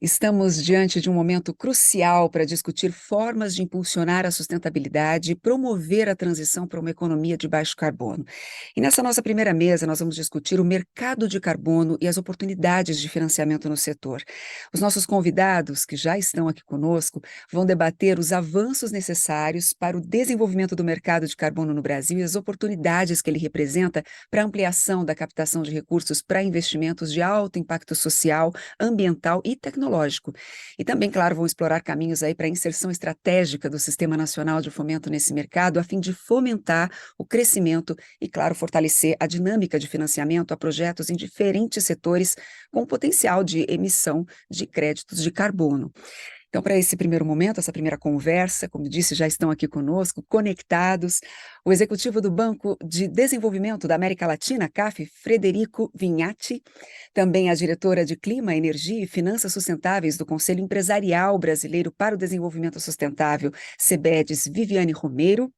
Estamos diante de um momento crucial para discutir formas de impulsionar a sustentabilidade e promover a transição para uma economia de baixo carbono. E nessa nossa primeira mesa, nós vamos discutir o mercado de carbono e as oportunidades de financiamento no setor. Os nossos convidados, que já estão aqui conosco, vão debater os avanços necessários para o desenvolvimento do mercado de carbono no Brasil e as oportunidades que ele representa para a ampliação da captação de recursos para investimentos de alto impacto social, ambiental e tecnológico. E também, claro, vão explorar caminhos aí para a inserção estratégica do Sistema Nacional de Fomento nesse mercado, a fim de fomentar o crescimento e, claro, fortalecer a dinâmica de financiamento a projetos em diferentes setores com potencial de emissão de créditos de carbono. Então, para esse primeiro momento, essa primeira conversa, como disse, já estão aqui conosco, conectados, o executivo do Banco de Desenvolvimento da América Latina, CAF, Frederico Vignati, também a diretora de Clima, Energia e Finanças Sustentáveis do Conselho Empresarial Brasileiro para o Desenvolvimento Sustentável, CEBEDES, Viviane Romeiro,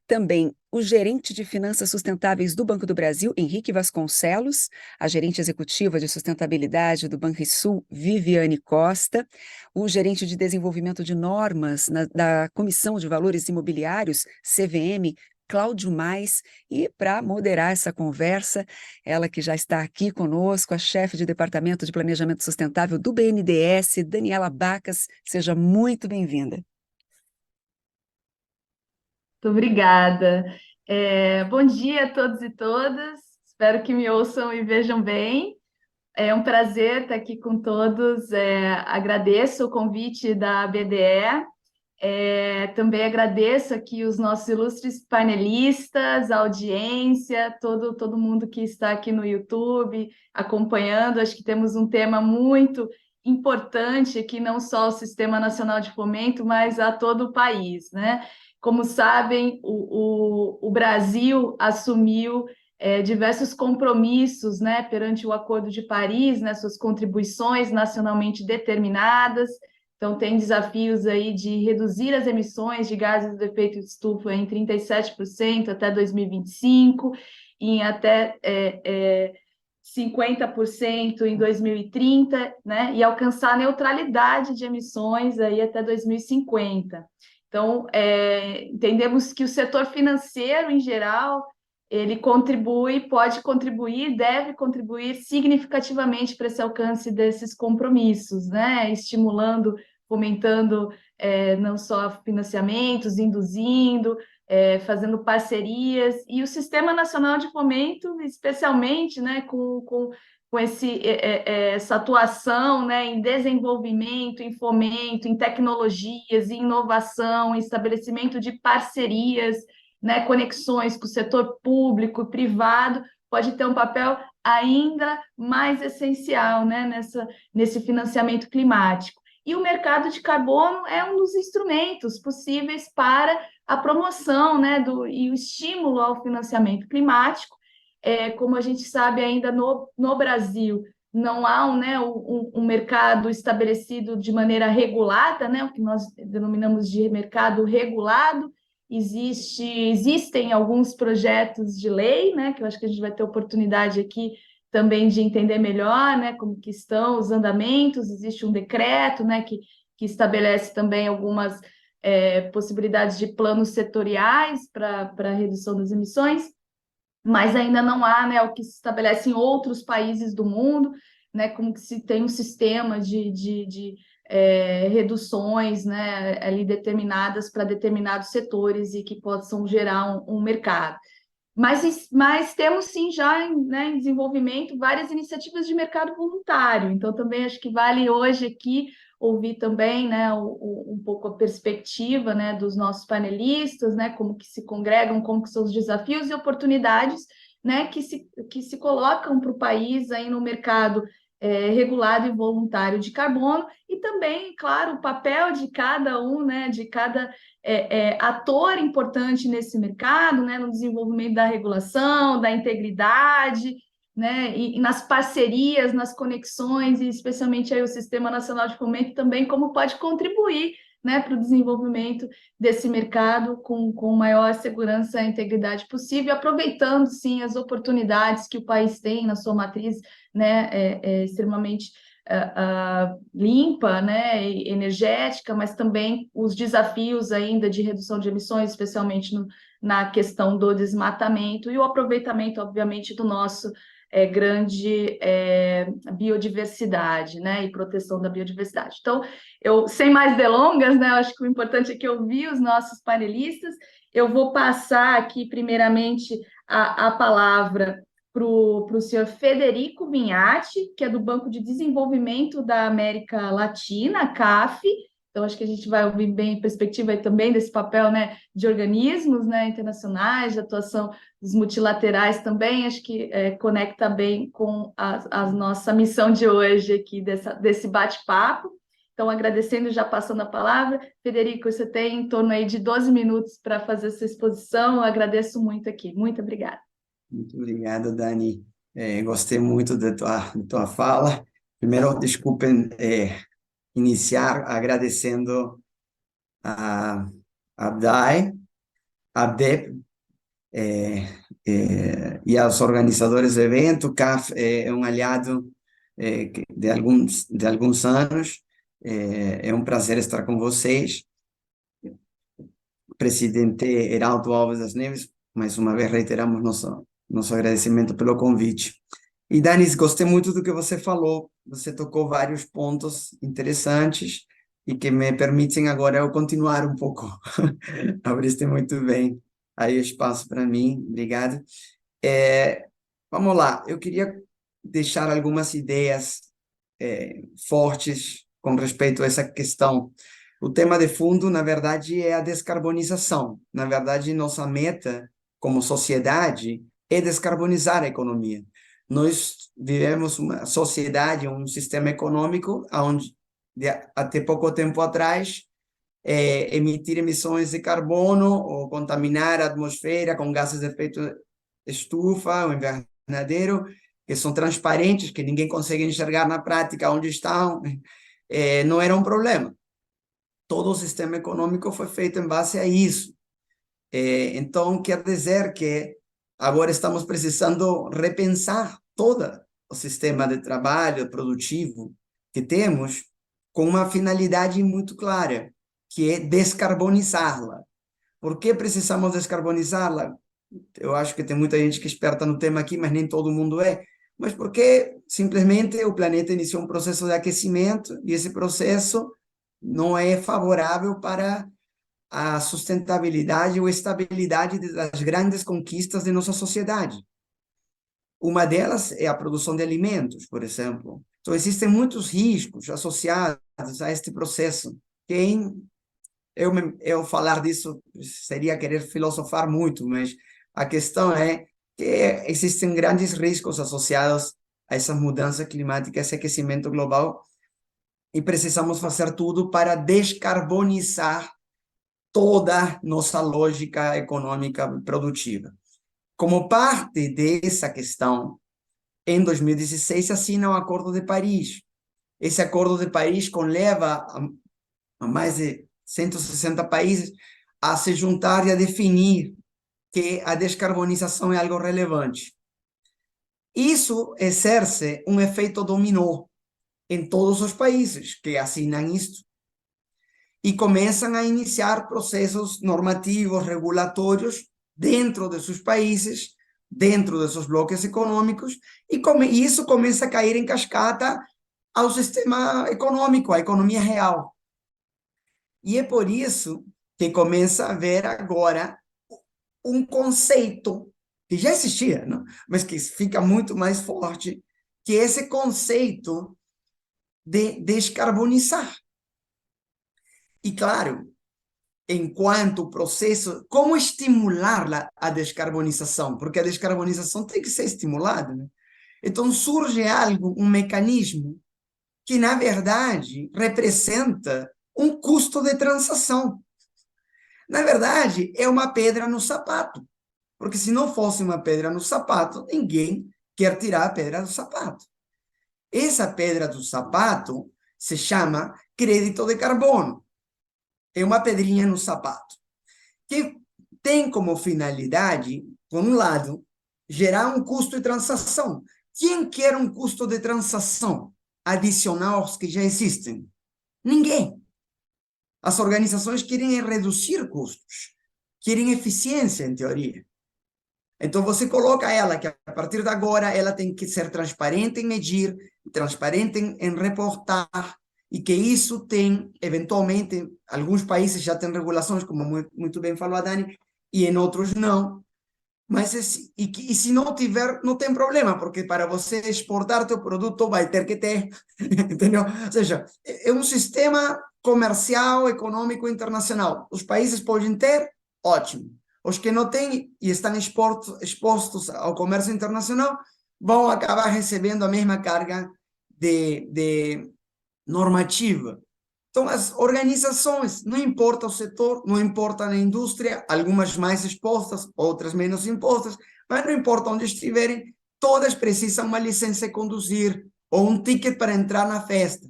também o gerente de finanças sustentáveis do Banco do Brasil, Henrique Vasconcelos, a gerente executiva de sustentabilidade do Banrisul, Viviane Costa, o gerente de desenvolvimento de normas da Comissão de Valores Imobiliários, CVM, Cláudio Mais, e para moderar essa conversa, ela que já está aqui conosco, a chefe de Departamento de Planejamento Sustentável do BNDES, Daniela Bacas, seja muito bem-vinda. Muito obrigada. Bom dia a todos e todas. Espero que me ouçam e vejam bem. É um prazer estar aqui com todos. Agradeço o convite da BDE. Também agradeço aqui os nossos ilustres panelistas, a audiência, todo mundo que está aqui no YouTube acompanhando. Acho que temos um tema muito importante aqui, não só o Sistema Nacional de Fomento, mas a todo o país, né? Como sabem, o Brasil assumiu diversos compromissos, né, perante o Acordo de Paris, né, suas contribuições nacionalmente determinadas. Então, tem desafios aí de reduzir as emissões de gases do efeito de estufa em 37% até 2025, e em até 50% em 2030, né? E alcançar a neutralidade de emissões aí até 2050. Então, entendemos que o setor financeiro, em geral, ele contribui, pode contribuir, deve contribuir significativamente para esse alcance desses compromissos, né? Estimulando, fomentando não só financiamentos, induzindo, fazendo parcerias, e o Sistema Nacional de Fomento, especialmente, né, com essa atuação, né, em desenvolvimento, em fomento, em tecnologias, em inovação, em estabelecimento de parcerias, né, conexões com o setor público e privado, pode ter um papel ainda mais essencial, né, nesse financiamento climático. E o mercado de carbono é um dos instrumentos possíveis para a promoção, né, e o estímulo ao financiamento climático. Como a gente sabe, ainda no Brasil, não há um mercado estabelecido de maneira regulada, né, o que nós denominamos de mercado regulado. Existem alguns projetos de lei, né, que eu acho que a gente vai ter oportunidade aqui também de entender melhor, né, como que estão os andamentos. Existe um decreto, né, que estabelece também algumas possibilidades de planos setoriais para a redução das emissões, mas ainda não há, né, o que se estabelece em outros países do mundo, né, como que se tem um sistema de reduções, né, ali determinadas para determinados setores e que possam gerar um mercado. Mas temos sim já, né, em desenvolvimento várias iniciativas de mercado voluntário, então também acho que vale hoje aqui ouvir também, né, um pouco a perspectiva, né, dos nossos panelistas, né, como que se congregam, como que são os desafios e oportunidades, né, que se colocam para o país aí no mercado regulado e voluntário de carbono, e também, claro, o papel de cada um, né, de cada ator importante nesse mercado, né, no desenvolvimento da regulação, da integridade, né, e nas parcerias, nas conexões, e especialmente aí o Sistema Nacional de Fomento também, como pode contribuir né, para o desenvolvimento desse mercado com maior segurança e integridade possível, aproveitando, sim, as oportunidades que o país tem na sua matriz, né, extremamente limpa, né, e energética, mas também os desafios ainda de redução de emissões, especialmente na questão do desmatamento e o aproveitamento, obviamente, do nosso grande biodiversidade, né, e proteção da biodiversidade. Então, eu, sem mais delongas, né, eu acho que o importante é que eu vi os nossos panelistas. Eu vou passar aqui, primeiramente, a palavra para o senhor Federico Vignati, que é do Banco de Desenvolvimento da América Latina, CAF. Então, acho que a gente vai ouvir bem perspectiva aí também desse papel, né, de organismos, né, internacionais, de atuação dos multilaterais também. Acho que conecta bem com a nossa missão de hoje aqui, desse bate-papo. Então, agradecendo, já passando a palavra. Federico, você tem em torno aí de 12 minutos para fazer essa exposição. Eu agradeço muito aqui. Muito obrigada. Muito obrigado, Dani. Gostei muito da tua fala. Primeiro, desculpem iniciar agradecendo a Abdai, Abdep, e aos organizadores do evento. O CAF é um aliado de alguns anos. É um prazer estar com vocês. Presidente Heraldo Alves das Neves, mais uma vez reiteramos nosso agradecimento pelo convite. E, Danis, gostei muito do que você falou. Você tocou vários pontos interessantes e que me permitem agora eu continuar um pouco. Abriste muito bem aí o espaço para mim. Obrigado. Vamos lá. Eu queria deixar algumas ideias fortes com respeito a essa questão. O tema de fundo, na verdade, é a descarbonização. Na verdade, nossa meta como sociedade é descarbonizar a economia. Nós vivemos uma sociedade, um sistema econômico onde, até pouco tempo atrás, emitir emissões de carbono ou contaminar a atmosfera com gases de efeito estufa ou invernadeiro, que são transparentes, que ninguém consegue enxergar na prática onde estão, não era um problema. Todo o sistema econômico foi feito em base a isso. Então, quer dizer que agora estamos precisando repensar todo o sistema de trabalho produtivo que temos com uma finalidade muito clara, que é descarbonizá-la. Por que precisamos descarbonizá-la? Eu acho que tem muita gente que é esperta no tema aqui, mas nem todo mundo é. Mas porque simplesmente o planeta iniciou um processo de aquecimento e esse processo não é favorável para a sustentabilidade ou estabilidade das grandes conquistas de nossa sociedade. Uma delas é a produção de alimentos, por exemplo. Então, existem muitos riscos associados a este processo. Eu falar disso seria querer filosofar muito, mas a questão é que existem grandes riscos associados a essa mudança climática, esse aquecimento global, e precisamos fazer tudo para descarbonizar toda nossa lógica econômica produtiva. Como parte dessa questão, em 2016 assina o Acordo de Paris. Esse Acordo de Paris leva a mais de 160 países a se juntar e a definir que a descarbonização é algo relevante. Isso exerce um efeito dominó em todos os países que assinam isto e começam a iniciar processos normativos, regulatórios dentro de seus países, dentro de seus blocos econômicos, e isso começa a cair em cascata ao sistema econômico, à economia real. E é por isso que começa a haver agora um conceito que já existia, não? Mas que fica muito mais forte, que é esse conceito de descarbonizar. E, claro, enquanto processo, como estimular a descarbonização? Porque a descarbonização tem que ser estimulada, né? Então, surge algo, um mecanismo, que, na verdade, representa um custo de transação. Na verdade, é uma pedra no sapato. Porque se não fosse uma pedra no sapato, ninguém quer tirar a pedra do sapato. Essa pedra do sapato se chama crédito de carbono. é uma pedrinha no sapato, que tem como finalidade, por um lado, gerar um custo de transação. Quem quer um custo de transação adicional aos que já existem? Ninguém. As organizações querem reduzir custos, querem eficiência, em teoria. Então, você coloca ela que, a partir de agora, ela tem que ser transparente em medir, transparente em reportar, e que isso tem, eventualmente, alguns países já têm regulações, como muito bem falou a Dani, e em outros não. Mas e se não tiver, não tem problema, porque para você exportar teu produto vai ter que ter, entendeu? Ou seja, é um sistema comercial, econômico, internacional. Os países podem ter, ótimo. Os que não têm e estão expostos ao comércio internacional vão acabar recebendo a mesma carga de normativa. Então, as organizações, não importa o setor, não importa a indústria, algumas mais expostas, outras menos expostas, mas não importa onde estiverem, todas precisam uma licença de conduzir ou um ticket para entrar na festa.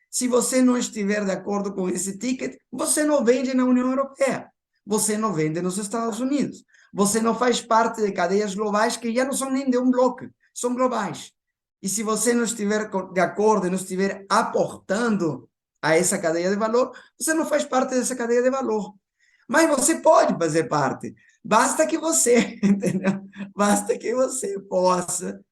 Se você não estiver de acordo com esse ticket, você não vende na União Europeia, você não vende nos Estados Unidos, você não faz parte de cadeias globais que já não são nem de um bloco, são globais. E se você não estiver de acordo, não estiver aportando a essa cadeia de valor, você não faz parte dessa cadeia de valor. Mas você pode fazer parte, basta que você, entendeu? Basta que você possa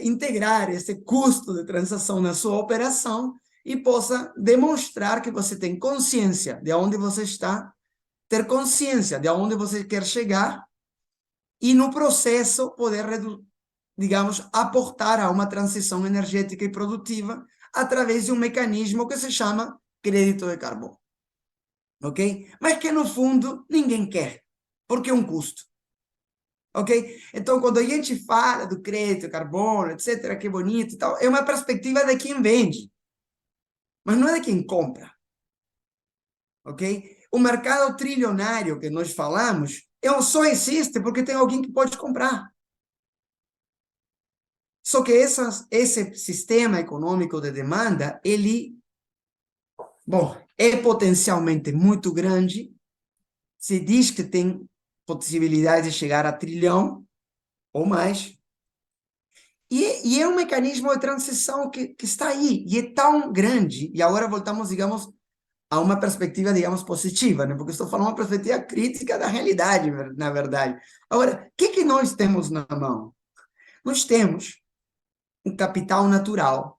integrar esse custo de transação na sua operação e possa demonstrar que você tem consciência de onde você está, ter consciência de onde você quer chegar e no processo poder, digamos, aportar a uma transição energética e produtiva através de um mecanismo que se chama crédito de carbono. Ok? Mas que, no fundo, ninguém quer, porque é um custo. Ok? Então, quando a gente fala do crédito de carbono, etc., que bonito e tal, é uma perspectiva de quem vende, mas não é de quem compra. Ok? O mercado trilionário que nós falamos só existe porque tem alguém que pode comprar. Só que esse sistema econômico de demanda, ele, bom, é potencialmente muito grande, se diz que tem possibilidade de chegar a trilhão ou mais, e é um mecanismo de transição que está aí, e é tão grande, e agora voltamos, digamos, a uma perspectiva, digamos, positiva, né? Porque estou falando uma perspectiva crítica da realidade, na verdade. Agora, o que nós temos na mão? Nós temos um capital natural.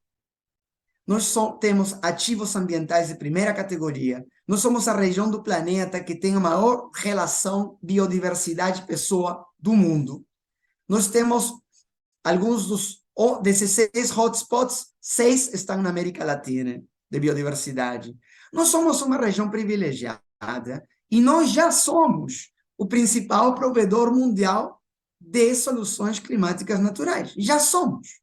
Nós temos ativos ambientais de primeira categoria. Nós somos a região do planeta que tem a maior relação biodiversidade-pessoa do mundo. Nós temos alguns dos 16 hotspots, 6 estão na América Latina, de biodiversidade. Nós somos uma região privilegiada e nós já somos o principal provedor mundial de soluções climáticas naturais. Já somos.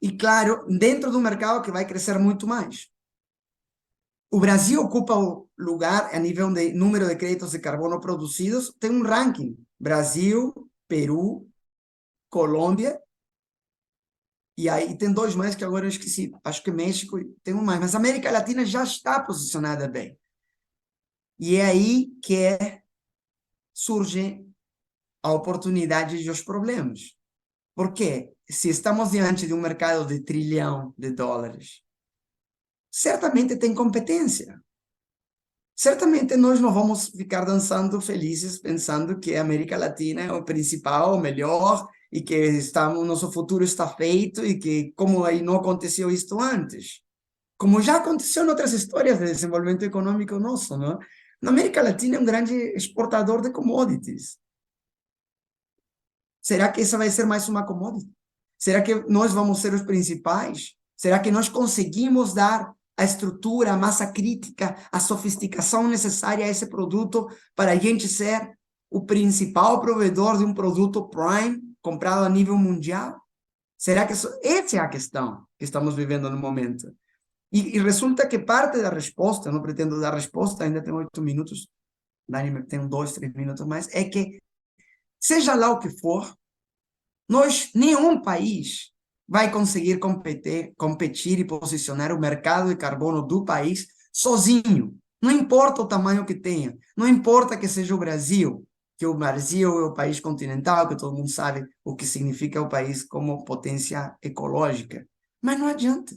E, claro, dentro do mercado que vai crescer muito mais. O Brasil ocupa o lugar a nível de número de créditos de carbono produzidos, tem um ranking. Brasil, Peru, Colômbia, e aí tem dois mais que agora eu esqueci, acho que México tem um mais, mas a América Latina já está posicionada bem. E é aí que surge a oportunidade e os problemas. Por quê? Se estamos diante de um mercado de $1 trilhão, certamente tem competência. Certamente nós não vamos ficar dançando felizes pensando que a América Latina é o principal, o melhor, e que o nosso futuro está feito, e que como aí não aconteceu isto antes. Como já aconteceu em outras histórias de desenvolvimento econômico nosso, não? Na América Latina é um grande exportador de commodities. Será que essa vai ser mais uma commodity? Será que nós vamos ser os principais? Será que nós conseguimos dar a estrutura, a massa crítica, a sofisticação necessária a esse produto para a gente ser o principal provedor de um produto prime comprado a nível mundial? Será que essa é a questão que estamos vivendo no momento? E resulta que parte da resposta, não pretendo dar resposta, ainda tenho 8 minutos, Dani tem 2, 3 minutos mais, é que, seja lá o que for, nenhum país vai conseguir competir e posicionar o mercado de carbono do país sozinho. Não importa o tamanho que tenha, não importa que seja o Brasil, que o Brasil é o país continental, que todo mundo sabe o que significa o país como potência ecológica. Mas não adianta.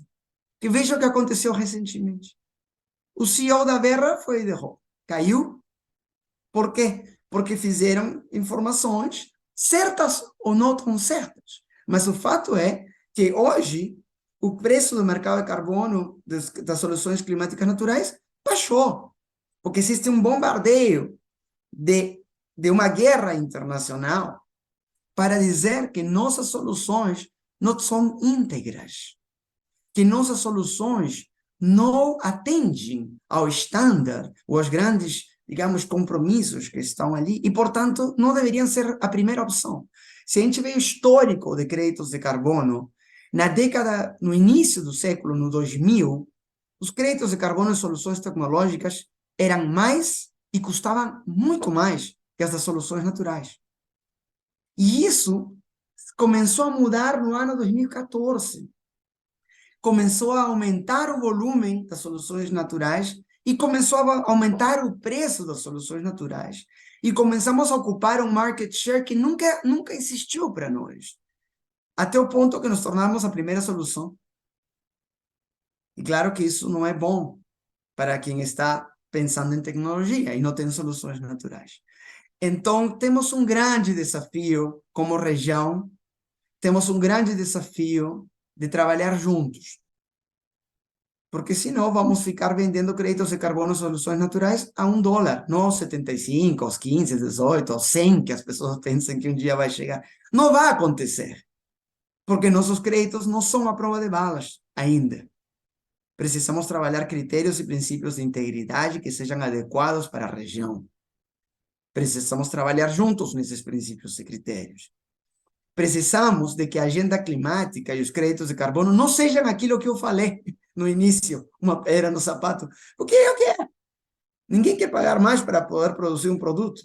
Que veja o que aconteceu recentemente. O CEO da Verra foi derrubado, caiu. Por quê? Porque fizeram informações certas ou não tão certas. Mas o fato é que hoje o preço do mercado de carbono das soluções climáticas naturais baixou, porque existe um bombardeio de uma guerra internacional para dizer que nossas soluções não são íntegras, que nossas soluções não atendem ao estándar ou aos grandes, digamos, compromissos que estão ali e, portanto, não deveriam ser a primeira opção. Se a gente vê o histórico de créditos de carbono, no início do século, no 2000, os créditos de carbono em soluções tecnológicas eram mais e custavam muito mais que as das soluções naturais. E isso começou a mudar no ano 2014. Começou a aumentar o volume das soluções naturais e começou a aumentar o preço das soluções naturais. E começamos a ocupar um market share que nunca existiu para nós. Até o ponto que nos tornamos a primeira solução. E claro que isso não é bom para quem está pensando em tecnologia e não tem soluções naturais. Então, temos um grande desafio como região, temos um grande desafio de trabalhar juntos. Porque senão vamos ficar vendendo créditos de carbono soluções naturais a $1, não aos 75, aos 15, 18, aos 100, que as pessoas pensam que um dia vai chegar. Não vai acontecer, porque nossos créditos não são a prova de balas ainda. Precisamos trabalhar critérios e princípios de integridade que sejam adequados para a região. Precisamos trabalhar juntos nesses princípios e critérios. Precisamos de que a agenda climática e os créditos de carbono não sejam aquilo que eu falei no início, uma pedra no sapato. O que é o que é? Ninguém quer pagar mais para poder produzir um produto.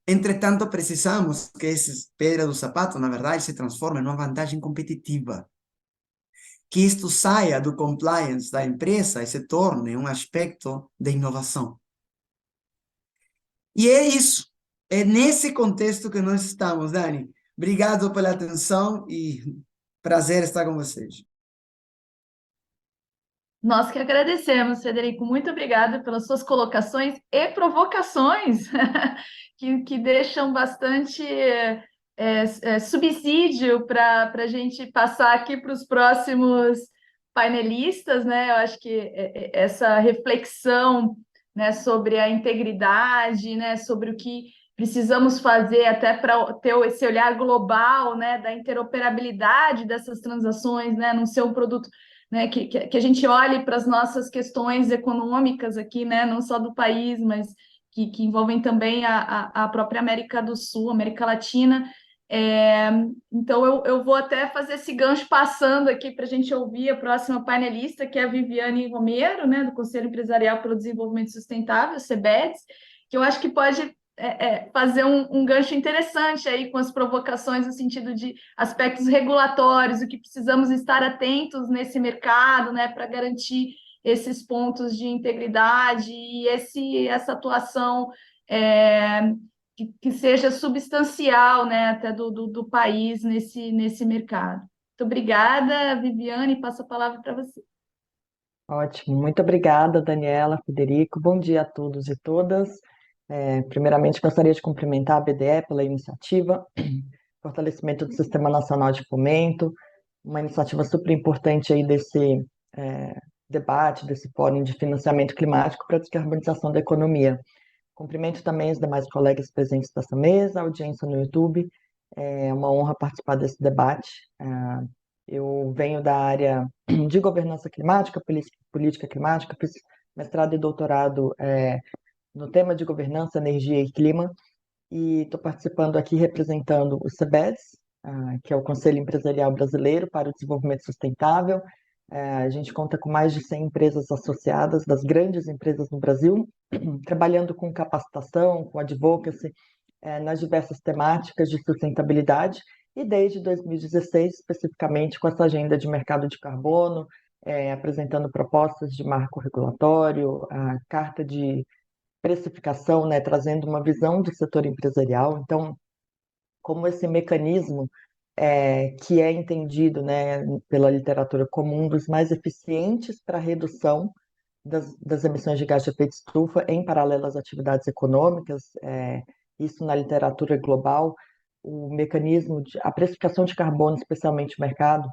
Entretanto, precisamos que essas pedras do sapato, na verdade, se transformem numa vantagem competitiva. Que isto saia do compliance da empresa e se torne um aspecto de inovação. E é isso. É nesse contexto que nós estamos, Dani. Obrigado pela atenção e prazer estar com vocês. Nós que agradecemos, Frederico. Muito obrigada pelas suas colocações e provocações que deixam bastante subsídio para a gente passar aqui para os próximos painelistas, né? Eu acho que essa reflexão, né, sobre a integridade, né, sobre o que precisamos fazer até para ter esse olhar global, né, da interoperabilidade dessas transações, né, não ser um produto, né, que a gente olhe para as nossas questões econômicas aqui, né, não só do país, mas que envolvem também a própria América do Sul, América Latina. Então, eu vou até fazer esse gancho passando aqui para a gente ouvir a próxima painelista, que é a Viviane Romero, né, do Conselho Empresarial pelo Desenvolvimento Sustentável, CEBEDS, que eu acho que pode fazer um gancho interessante aí com as provocações no sentido de aspectos regulatórios, o que precisamos estar atentos nesse mercado, né, para garantir esses pontos de integridade e essa atuação que seja substancial, né, até do país nesse mercado. Muito obrigada, Viviane, passo a palavra para você. Ótimo, muito obrigada, Daniela, Federico. Bom dia a todos e todas. Primeiramente, gostaria de cumprimentar a BDE pela iniciativa, fortalecimento do Sistema Nacional de Fomento, uma iniciativa super importante aí desse debate, desse fórum de financiamento climático para a descarbonização da economia. Cumprimento também os demais colegas presentes dessa mesa, a audiência no YouTube. É uma honra participar desse debate. Eu venho da área de governança climática, política climática, fiz mestrado e doutorado no tema de governança, energia e clima, e estou participando aqui representando o CEBEDS, que é o Conselho Empresarial Brasileiro para o Desenvolvimento Sustentável. A gente conta com mais de 100 empresas associadas, das grandes empresas no Brasil, trabalhando com capacitação, com advocacy, nas diversas temáticas de sustentabilidade, e desde 2016, especificamente, com essa agenda de mercado de carbono, apresentando propostas de marco regulatório, a carta de precificação, né, trazendo uma visão do setor empresarial. Então, como esse mecanismo que é entendido, né, pela literatura como um dos mais eficientes para a redução das emissões de gás de efeito estufa em paralelo às atividades econômicas, isso na literatura global, o mecanismo a precificação de carbono, especialmente o mercado,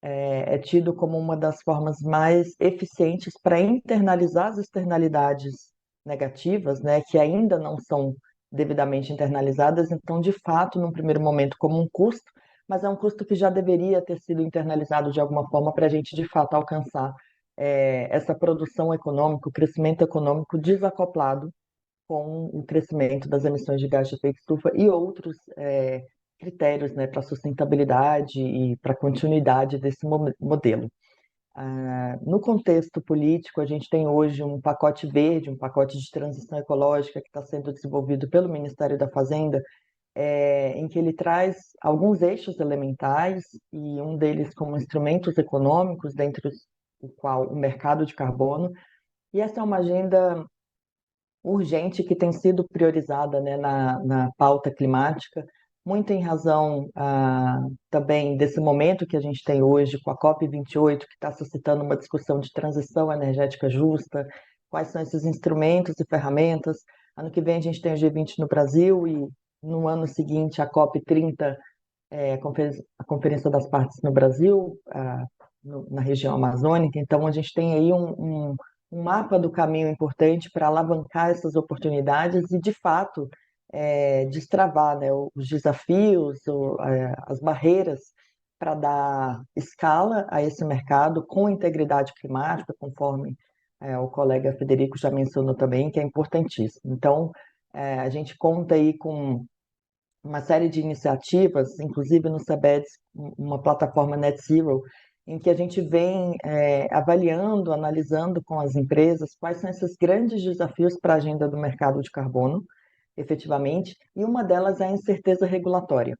é tido como uma das formas mais eficientes para internalizar as externalidades negativas, né, que ainda não são devidamente internalizadas, então, de fato, num primeiro momento, como um custo, mas é um custo que já deveria ter sido internalizado de alguma forma para a gente, de fato, alcançar essa produção econômica, o crescimento econômico desacoplado com o crescimento das emissões de gás de efeito estufa e outros critérios, né, para sustentabilidade e para continuidade desse modelo. No contexto político, a gente tem hoje um pacote verde, um pacote de transição ecológica que está sendo desenvolvido pelo Ministério da Fazenda, em que ele traz alguns eixos elementais e um deles como instrumentos econômicos, dentre o qual o mercado de carbono. E essa é uma agenda urgente que tem sido priorizada, né, na pauta climática, muito em razão também desse momento que a gente tem hoje com a COP28, que está suscitando uma discussão de transição energética justa, quais são esses instrumentos e ferramentas. Ano que vem a gente tem o G20 no Brasil e no ano seguinte a COP30, a Conferência das Partes no Brasil, na região amazônica. Então a gente tem aí um mapa do caminho importante para alavancar essas oportunidades e, de fato, destravar, né, os desafios, as barreiras para dar escala a esse mercado com integridade climática, conforme o colega Federico já mencionou também, que é importantíssimo. Então, a gente conta aí com uma série de iniciativas, inclusive no CEBEDS, uma plataforma Net Zero, em que a gente vem avaliando, analisando com as empresas quais são esses grandes desafios para a agenda do mercado de carbono, efetivamente, e uma delas é a incerteza regulatória.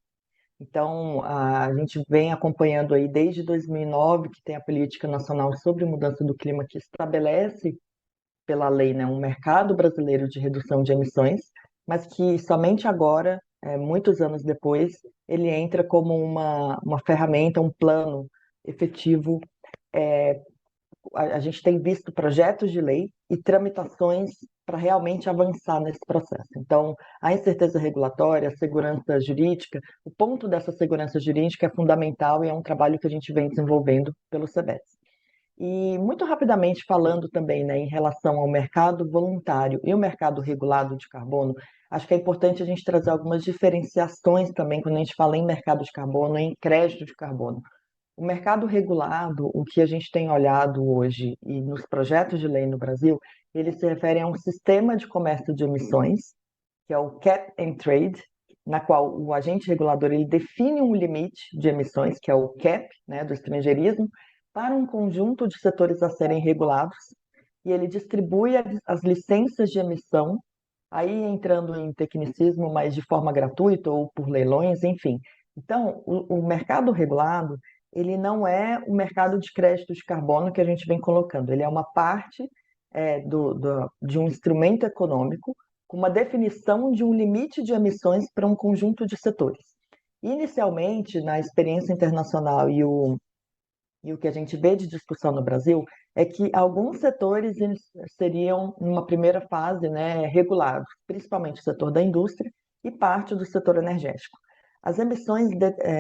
Então, a gente vem acompanhando aí desde 2009, que tem a Política Nacional sobre Mudança do Clima, que estabelece pela lei, né, um mercado brasileiro de redução de emissões, mas que somente agora, muitos anos depois, ele entra como uma ferramenta, um plano efetivo. A gente tem visto projetos de lei e tramitações para realmente avançar nesse processo. Então, a incerteza regulatória, a segurança jurídica, o ponto dessa segurança jurídica é fundamental e é um trabalho que a gente vem desenvolvendo pelo CEBETS. E muito rapidamente falando também, né, em relação ao mercado voluntário e o mercado regulado de carbono, acho que é importante a gente trazer algumas diferenciações também quando a gente fala em mercado de carbono, em crédito de carbono. O mercado regulado, o que a gente tem olhado hoje e nos projetos de lei no Brasil, eles se referem a um sistema de comércio de emissões, que é o Cap and Trade, na qual o agente regulador ele define um limite de emissões, que é o cap, né, do estrangeirismo, para um conjunto de setores a serem regulados, e ele distribui as licenças de emissão, aí entrando em tecnicismo, mas de forma gratuita ou por leilões, enfim. Então, o mercado regulado, ele não é o mercado de crédito de carbono que a gente vem colocando, ele é uma parte de um instrumento econômico com uma definição de um limite de emissões para um conjunto de setores. Inicialmente, na experiência internacional e o que a gente vê de discussão no Brasil é que alguns setores seriam, numa primeira fase, né, regulados, principalmente o setor da indústria e parte do setor energético. As emissões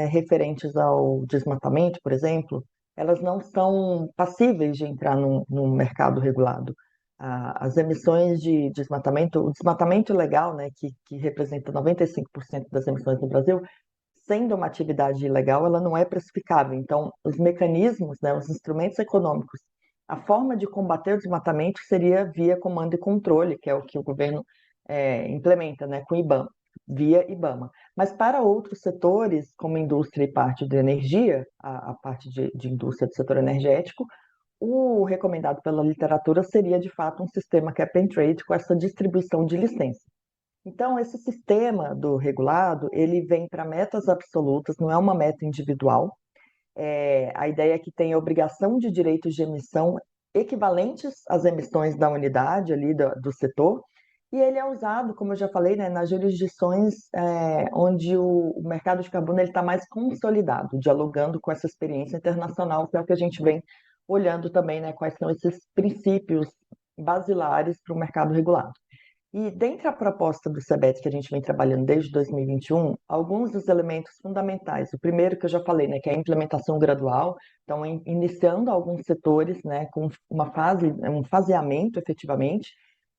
referentes ao desmatamento, por exemplo, elas não são passíveis de entrar no mercado regulado. As emissões de desmatamento, o desmatamento ilegal, né, que representa 95% das emissões no Brasil, sendo uma atividade ilegal, ela não é precificável. Então, os mecanismos, né, os instrumentos econômicos, a forma de combater o desmatamento seria via comando e controle, que é o que o governo implementa, né, com o IBAMA, via IBAMA. Mas para outros setores, como indústria e parte de energia, a parte de indústria do setor energético, o recomendado pela literatura seria, de fato, um sistema cap and trade com essa distribuição de licença. Então, esse sistema do regulado, ele vem para metas absolutas, não é uma meta individual. A ideia é que tem a obrigação de direitos de emissão equivalentes às emissões da unidade ali do setor, e ele é usado, como eu já falei, né, nas jurisdições onde o mercado de carbono está mais consolidado, dialogando com essa experiência internacional, que é o que a gente vem olhando também, né, quais são esses princípios basilares para o mercado regulado. E dentre a proposta do CEBET que a gente vem trabalhando desde 2021, alguns dos elementos fundamentais. O primeiro que eu já falei, né, que é a implementação gradual, então iniciando alguns setores, né, com um faseamento efetivamente,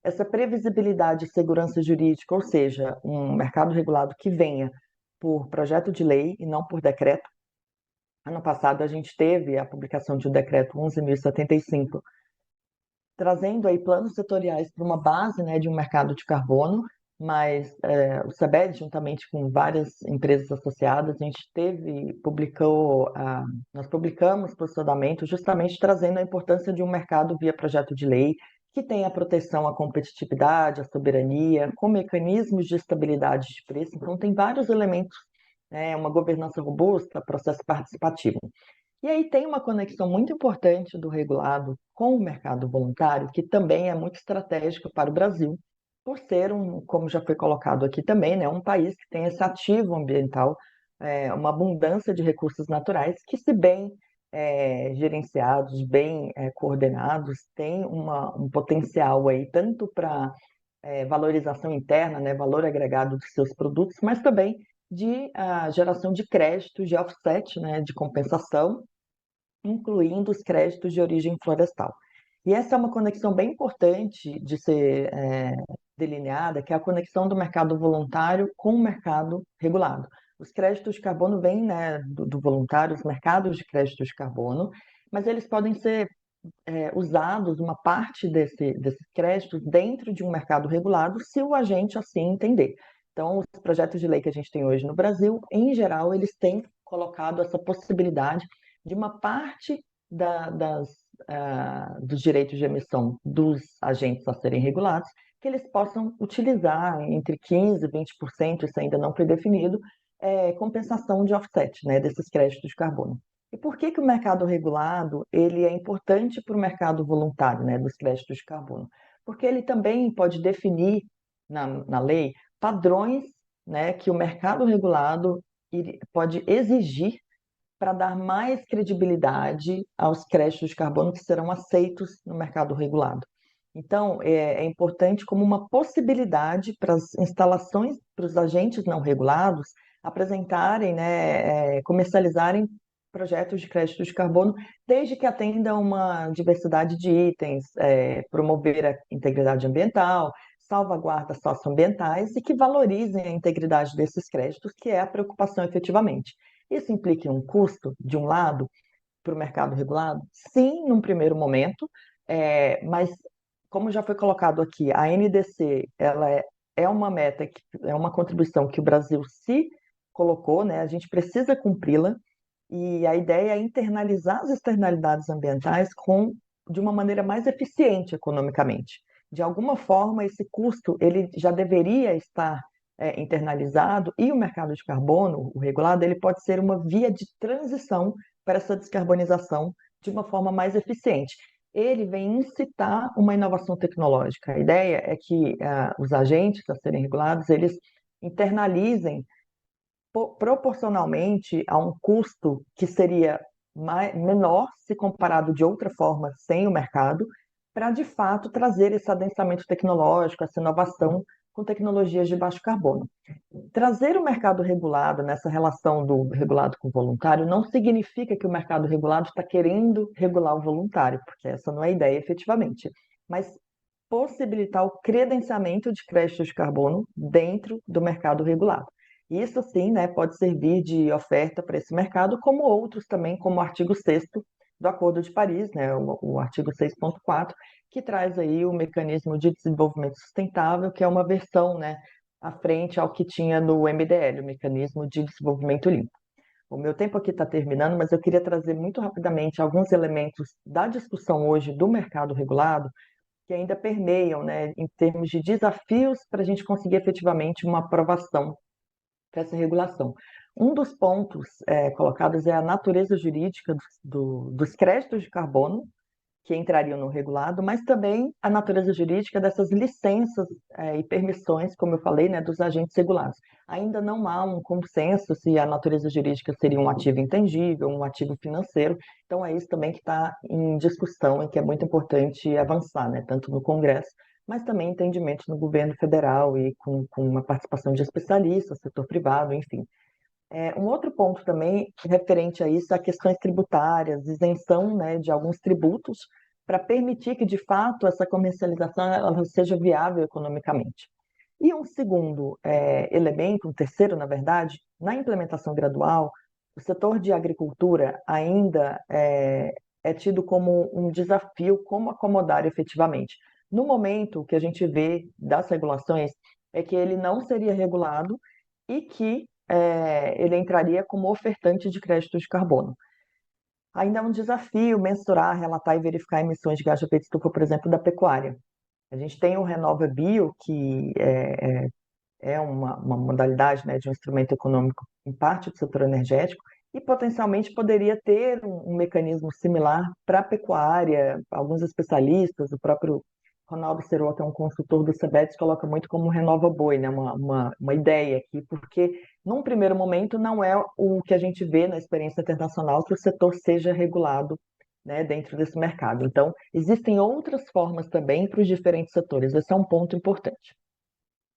essa previsibilidade e segurança jurídica, ou seja, um mercado regulado que venha por projeto de lei e não por decreto. Ano passado a gente teve a publicação de um decreto 11.075, trazendo aí planos setoriais para uma base, né, de um mercado de carbono, mas o CEBED, juntamente com várias empresas associadas, a gente nós publicamos posicionamento justamente trazendo a importância de um mercado via projeto de lei, que tenha proteção à competitividade, à soberania, com mecanismos de estabilidade de preço. Então, tem vários elementos, né, uma governança robusta, processo participativo. E aí tem uma conexão muito importante do regulado com o mercado voluntário, que também é muito estratégico para o Brasil, por ser como já foi colocado aqui também, né, um país que tem esse ativo ambiental, uma abundância de recursos naturais que, se bem gerenciados, bem coordenados, tem um potencial aí tanto para valorização interna, né, valor agregado dos seus produtos, mas também de geração de créditos de offset, né, de compensação, incluindo os créditos de origem florestal. E essa é uma conexão bem importante de ser delineada, que é a conexão do mercado voluntário com o mercado regulado. Os créditos de carbono vêm, né, do voluntário, os mercados de créditos de carbono, mas eles podem ser usados, uma parte desses créditos, dentro de um mercado regulado, se o agente assim entender. Então, os projetos de lei que a gente tem hoje no Brasil, em geral, eles têm colocado essa possibilidade de uma parte dos direitos de emissão dos agentes a serem regulados, que eles possam utilizar entre 15% e 20%, isso ainda não foi definido, compensação de offset, né, desses créditos de carbono. E por que o mercado regulado ele é importante para o mercado voluntário, né, dos créditos de carbono? Porque ele também pode definir na lei padrões, né, que o mercado regulado pode exigir para dar mais credibilidade aos créditos de carbono que serão aceitos no mercado regulado. Então, é importante como uma possibilidade para as instalações, para os agentes não regulados, apresentarem, né, comercializarem projetos de crédito de carbono, desde que atenda uma diversidade de itens, promover a integridade ambiental, salvaguardas socioambientais e que valorizem a integridade desses créditos, que é a preocupação efetivamente. Isso implica um custo, de um lado, para o mercado regulado? Sim, num primeiro momento, mas como já foi colocado aqui, a NDC ela é uma meta, é uma contribuição que o Brasil se colocou, né? A gente precisa cumpri-la, e a ideia é internalizar as externalidades ambientais de uma maneira mais eficiente economicamente. De alguma forma, esse custo ele já deveria estar internalizado, e o mercado de carbono, o regulado, ele pode ser uma via de transição para essa descarbonização de uma forma mais eficiente. Ele vem incitar uma inovação tecnológica. A ideia é que os agentes a serem regulados, eles internalizem proporcionalmente a um custo que seria menor se comparado de outra forma sem o mercado, para de fato trazer esse adensamento tecnológico, essa inovação com tecnologias de baixo carbono. Trazer o mercado regulado nessa relação do regulado com o voluntário não significa que o mercado regulado está querendo regular o voluntário, porque essa não é a ideia efetivamente, mas possibilitar o credenciamento de créditos de carbono dentro do mercado regulado. Isso sim, né, pode servir de oferta para esse mercado, como outros também, como o artigo 6º do Acordo de Paris, né, o artigo 6.4, que traz aí o mecanismo de desenvolvimento sustentável, que é uma versão, né, à frente ao que tinha no MDL, o Mecanismo de Desenvolvimento Limpo. O meu tempo aqui está terminando, mas eu queria trazer muito rapidamente alguns elementos da discussão hoje do mercado regulado, que ainda permeiam, né, em termos de desafios para a gente conseguir efetivamente uma aprovação dessa regulação. Um dos pontos colocados é a natureza jurídica dos créditos de carbono, que entrariam no regulado, mas também a natureza jurídica dessas licenças e permissões, como eu falei, né, dos agentes regulados. Ainda não há um consenso se a natureza jurídica seria um ativo intangível, um ativo financeiro, então é isso também que está em discussão e que é muito importante avançar, né, tanto no Congresso, mas também entendimento no governo federal e com uma participação de especialistas, setor privado, enfim. Um outro ponto também referente a isso, a questões tributárias, isenção, né, de alguns tributos, para permitir que, de fato, essa comercialização ela seja viável economicamente. E um segundo elemento, um terceiro, na verdade, na implementação gradual, o setor de agricultura ainda é tido como um desafio, como acomodar efetivamente. No momento, o que a gente vê das regulações é que ele não seria regulado e que ele entraria como ofertante de créditos de carbono. Ainda é um desafio mensurar, relatar e verificar emissões de gás de efeito estufa, por exemplo, da pecuária. A gente tem o RenovaBio, que é uma modalidade, né, de um instrumento econômico em parte do setor energético, e potencialmente poderia ter um mecanismo similar para a pecuária. Alguns especialistas, o próprio Ronaldo Serot, que é um consultor do CBETS, coloca muito como RenovaBoi, né, uma ideia aqui, porque num primeiro momento não é o que a gente vê na experiência internacional que o setor seja regulado, né, dentro desse mercado. Então, existem outras formas também para os diferentes setores. Esse é um ponto importante.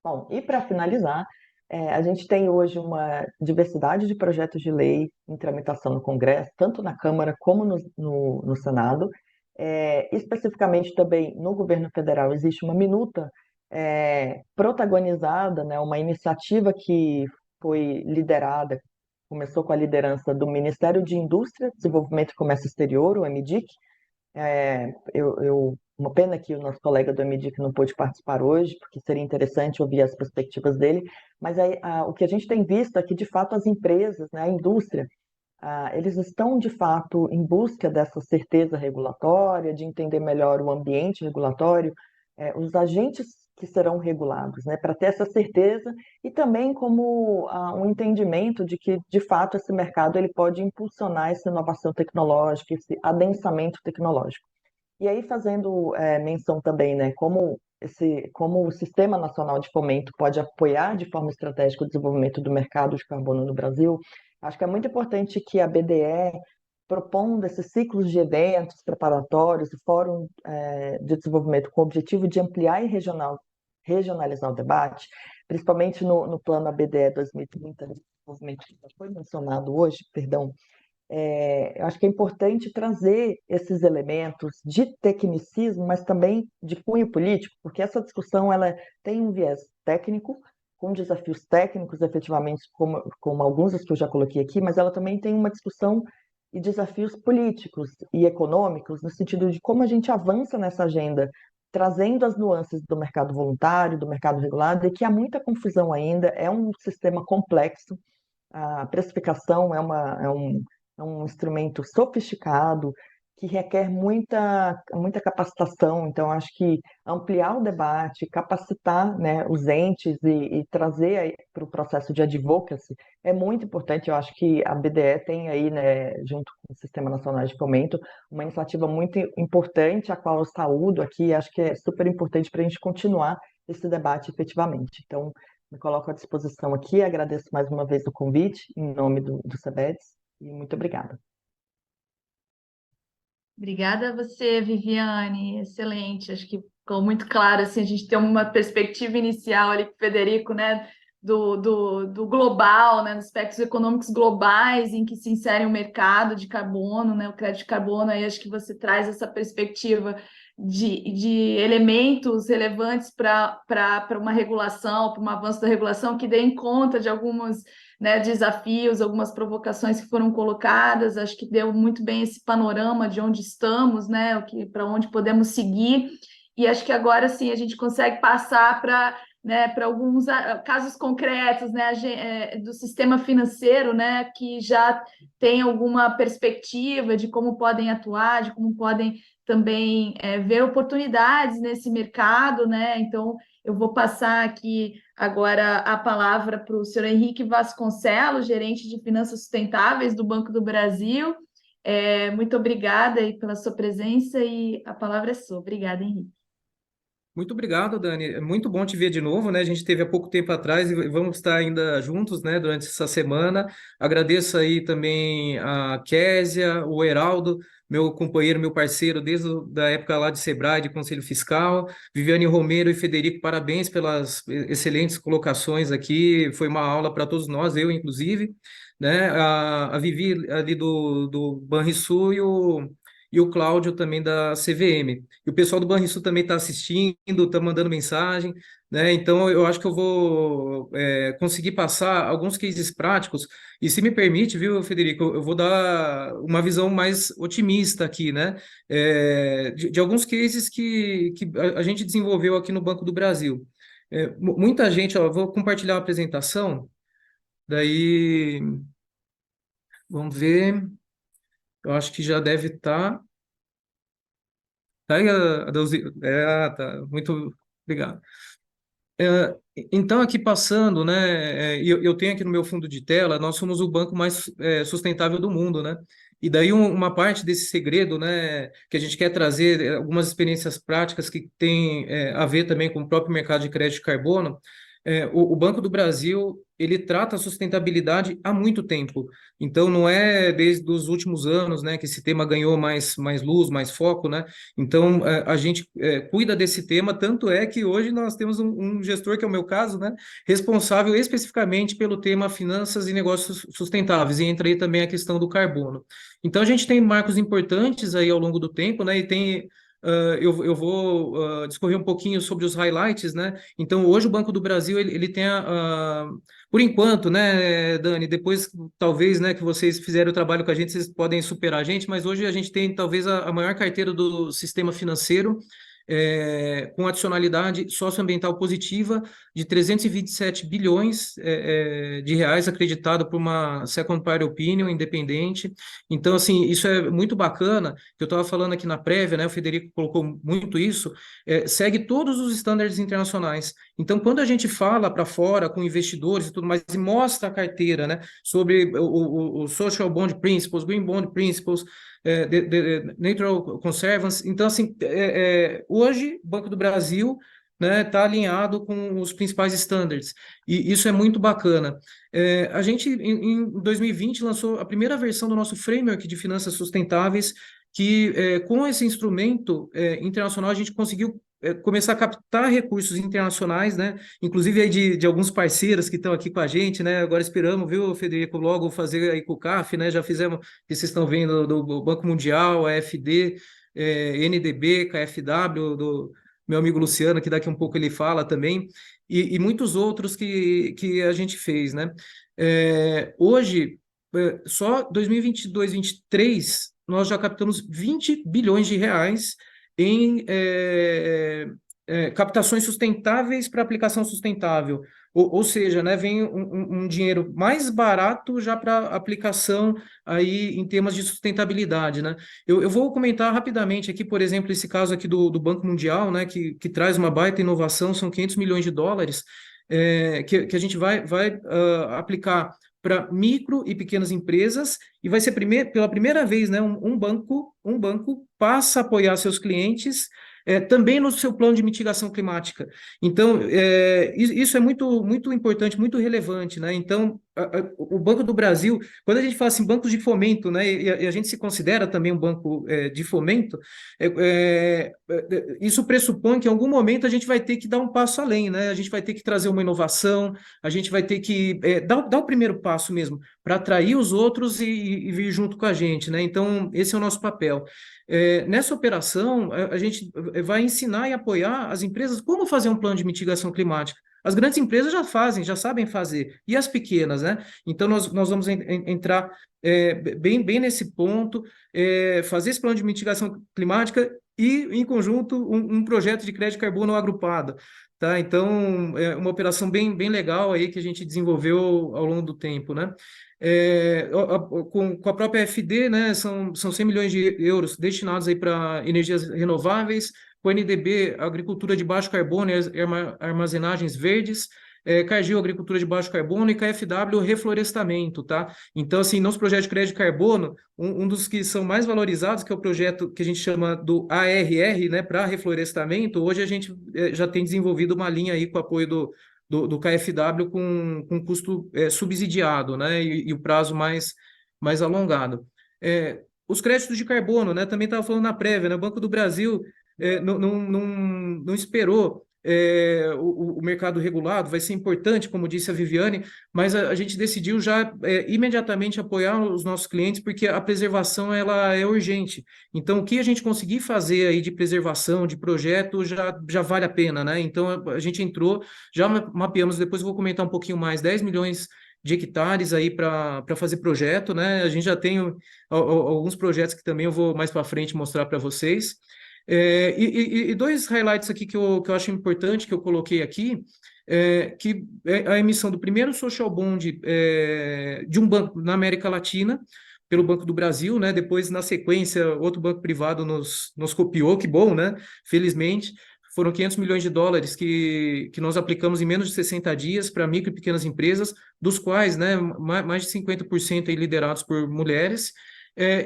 Bom, e para finalizar, a gente tem hoje uma diversidade de projetos de lei em tramitação no Congresso, tanto na Câmara como no Senado. Especificamente também no governo federal existe uma minuta protagonizada, né, uma iniciativa que foi liderada, começou com a liderança do Ministério de Indústria, Desenvolvimento e Comércio Exterior, o MDIC. Uma pena que o nosso colega do MDIC não pôde participar hoje, porque seria interessante ouvir as perspectivas dele, mas o que a gente tem visto é que, de fato, as empresas, né, a indústria, eles estão, de fato, em busca dessa certeza regulatória, de entender melhor o ambiente regulatório, os agentes que serão regulados, né, para ter essa certeza e também como um entendimento de que, de fato, esse mercado ele pode impulsionar essa inovação tecnológica, esse adensamento tecnológico. E aí, fazendo menção também, né, como o Sistema Nacional de Fomento pode apoiar de forma estratégica o desenvolvimento do mercado de carbono no Brasil, acho que é muito importante que a BDE, propondo esses ciclos de eventos preparatórios, o Fórum de Desenvolvimento com o objetivo de ampliar e regionalizar o debate, principalmente no plano ABDE 2030, de desenvolvimento que já foi mencionado hoje, perdão, eu acho que é importante trazer esses elementos de tecnicismo, mas também de cunho político, porque essa discussão ela tem um viés técnico, com desafios técnicos, efetivamente, como alguns dos que eu já coloquei aqui, mas ela também tem uma discussão e desafios políticos e econômicos, no sentido de como a gente avança nessa agenda, trazendo as nuances do mercado voluntário, do mercado regulado, e que há muita confusão ainda, é um sistema complexo, a precificação é um instrumento sofisticado que requer muita capacitação. Então, acho que ampliar o debate, capacitar, né, os entes e trazer para o processo de advocacy é muito importante. Eu acho que a BDE tem aí, né, junto com o Sistema Nacional de Fomento, uma iniciativa muito importante, a qual eu saúdo aqui, acho que é super importante para a gente continuar esse debate efetivamente. Então, me coloco à disposição aqui, agradeço mais uma vez o convite, em nome do CBEDS, e muito obrigada. Obrigada a você, Viviane, excelente. Acho que ficou muito claro, assim, a gente tem uma perspectiva inicial ali com o Federico, né, do global, né, dos aspectos econômicos globais em que se insere o mercado de carbono, né, o crédito de carbono. Aí acho que você traz essa perspectiva de elementos relevantes para uma regulação, para um avanço da regulação que dê em conta de algumas, né, desafios, algumas provocações que foram colocadas. Acho que deu muito bem esse panorama de onde estamos, né, para onde podemos seguir. E acho que agora sim a gente consegue passar para, né, para alguns casos concretos, né, do sistema financeiro, né, que já tem alguma perspectiva de como podem atuar, de como podem também ver oportunidades nesse mercado, né? Então, Eu vou passar aqui agora a palavra para o senhor Henrique Vasconcelos, gerente de finanças sustentáveis do Banco do Brasil. Muito obrigada aí pela sua presença e a palavra é sua. Obrigada, Henrique. Muito obrigado, Dani. É muito bom te ver de novo, né? A gente teve há pouco tempo atrás e vamos estar ainda juntos, né, durante essa semana. Agradeço aí também a Késia, o Heraldo, meu companheiro, meu parceiro, desde a época lá de Sebrae, de Conselho Fiscal. Viviane Romero e Federico, parabéns pelas excelentes colocações aqui. Foi uma aula para todos nós, eu inclusive, né? A Vivi ali do Banrisul e o Cláudio também da CVM. E o pessoal do Banrisul também está assistindo, está mandando mensagem, né? Então, eu acho que eu vou conseguir passar alguns cases práticos. E se me permite, viu, Federico, eu vou dar uma visão mais otimista aqui, né? De alguns cases que a gente desenvolveu aqui no Banco do Brasil. Muita gente, ó, eu vou compartilhar a apresentação, daí vamos ver, eu acho que já deve estar. Tá aí a Deusi? Tá. Muito obrigado. É, então, aqui passando, né, eu tenho aqui no meu fundo de tela, nós somos o banco mais sustentável do mundo, né? E daí uma parte desse segredo, né, que a gente quer trazer, algumas experiências práticas que têm a ver também com o próprio mercado de crédito de carbono. O Banco do Brasil, ele trata a sustentabilidade há muito tempo. Então, não é desde os últimos anos, né, que esse tema ganhou mais luz, mais foco, né? Então, a gente cuida desse tema, tanto é que hoje nós temos um gestor, que é o meu caso, né, responsável especificamente pelo tema finanças e negócios sustentáveis, e entra aí também a questão do carbono. Então, a gente tem marcos importantes aí ao longo do tempo, né, e tem. Eu vou discorrer um pouquinho sobre os highlights, né? Então, hoje o Banco do Brasil ele tem por enquanto, né, Dani, depois talvez, né, que vocês fizeram o trabalho com a gente, vocês podem superar a gente, mas hoje a gente tem talvez a maior carteira do sistema financeiro, com adicionalidade socioambiental positiva de 327 bilhões de reais, acreditado por uma second party opinion independente. Então, assim, isso é muito bacana, que eu estava falando aqui na prévia, né, o Federico colocou muito isso, segue todos os estándares internacionais. Então, quando a gente fala para fora com investidores e tudo mais, e mostra a carteira, né, sobre o Social Bond Principles, Green Bond Principles, Natural Conservancy. Então, assim, hoje o Banco do Brasil, né, está alinhado com os principais standards, e isso é muito bacana. A gente, em 2020, lançou a primeira versão do nosso framework de finanças sustentáveis, que com esse instrumento internacional a gente conseguiu começar a captar recursos internacionais, né? Inclusive aí de alguns parceiros que estão aqui com a gente, né? Agora esperamos, viu, Federico, logo fazer aí com o CAF, né? Já fizemos, que vocês estão vendo, do Banco Mundial, a FD, NDB, KfW, do meu amigo Luciano, que daqui um pouco ele fala também, e muitos outros que a gente fez, né? Hoje, só 2022, 2023, nós já captamos 20 bilhões de reais em captações sustentáveis para aplicação sustentável. Ou seja, né, vem um dinheiro mais barato já para aplicação aí em temas de sustentabilidade, né? Eu vou comentar rapidamente aqui, por exemplo, esse caso aqui do Banco Mundial, né, que traz uma baita inovação, são 500 milhões de dólares, que a gente vai aplicar para micro e pequenas empresas, e vai ser pela primeira vez, né, um banco passa a apoiar seus clientes também no seu plano de mitigação climática. Então, isso é muito, muito importante, muito relevante, né? Então, o Banco do Brasil, quando a gente fala assim, bancos de fomento, né, e a gente se considera também um banco de fomento, isso pressupõe que em algum momento a gente vai ter que dar um passo além, né? A gente vai ter que trazer uma inovação, a gente vai ter que dar o primeiro passo mesmo, para atrair os outros e vir junto com a gente, né? Então, esse é o nosso papel. Nessa operação, a gente vai ensinar e apoiar as empresas como fazer um plano de mitigação climática. As grandes empresas já fazem, já sabem fazer, e as pequenas, né? Então, nós vamos entrar bem nesse ponto, fazer esse plano de mitigação climática e, em conjunto, um projeto de crédito de carbono agrupado. Tá? Então, é uma operação bem legal aí que a gente desenvolveu ao longo do tempo, né? Com a própria FD, né, são 100 milhões de euros destinados aí para energias renováveis, com a NDB, agricultura de baixo carbono e armazenagens verdes, Cargill, agricultura de baixo carbono, e KfW, reflorestamento, tá? Então, assim, nos projetos de crédito de carbono, um dos que são mais valorizados, que é o projeto que a gente chama do ARR, né, para reflorestamento, hoje a gente já tem desenvolvido uma linha aí com apoio do KfW com custo subsidiado, né, e o prazo mais alongado. Os créditos de carbono, né, também estava falando na prévia, né, o Banco do Brasil não esperou o mercado regulado, vai ser importante, como disse a Viviane, mas a gente decidiu já imediatamente apoiar os nossos clientes, porque a preservação ela é urgente. Então, o que a gente conseguir fazer aí de preservação, de projeto, já vale a pena, né? Então, a gente entrou, já mapeamos, depois eu vou comentar um pouquinho mais, 10 milhões de hectares aí para fazer projeto, né? A gente já tem alguns projetos que também eu vou mais para frente mostrar para vocês. E dois highlights aqui que eu acho importante, que eu coloquei aqui, que é a emissão do primeiro social bond de um banco na América Latina, pelo Banco do Brasil, né? Depois, na sequência, outro banco privado nos copiou, que bom, né? Felizmente. Foram 500 milhões de dólares que nós aplicamos em menos de 60 dias para micro e pequenas empresas, dos quais, né, mais de 50% aí liderados por mulheres.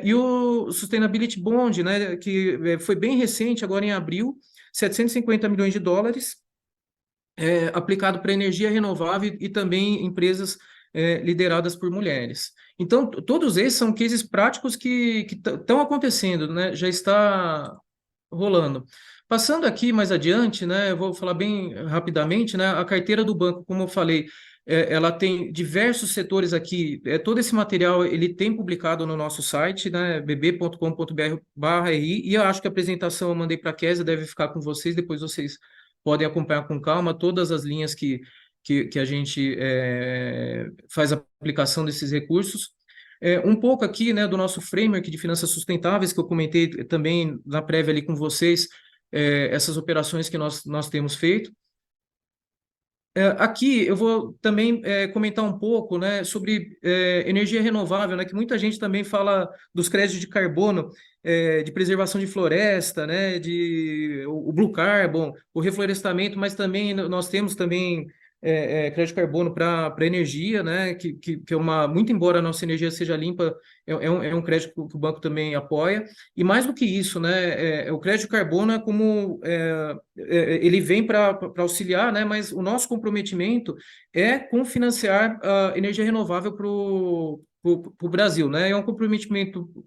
E o Sustainability Bond, né, que foi bem recente, agora em abril, 750 milhões de dólares, aplicado para energia renovável e também empresas lideradas por mulheres. Então, todos esses são cases práticos que estão acontecendo, né, já está rolando. Passando aqui mais adiante, né, eu vou falar bem rapidamente, né, a carteira do banco, como eu falei, ela tem diversos setores aqui, todo esse material ele tem publicado no nosso site, né, bb.com.br/ri, e eu acho que a apresentação eu mandei para a Kézia, deve ficar com vocês, depois vocês podem acompanhar com calma todas as linhas que a gente faz a aplicação desses recursos. Um pouco aqui, né, do nosso framework de finanças sustentáveis, que eu comentei também na prévia ali com vocês, essas operações que nós temos feito. Aqui eu vou também comentar um pouco, né, sobre energia renovável, né, que muita gente também fala dos créditos de carbono, de preservação de floresta, né, o Blue Carbon, o reflorestamento, mas também nós temos também crédito de carbono para energia, né, que é muito embora a nossa energia seja limpa, é um crédito que o banco também apoia. E mais do que isso, né, o crédito de carbono é como ele vem para auxiliar, né, mas o nosso comprometimento é com financiar a energia renovável para o Brasil, né? É um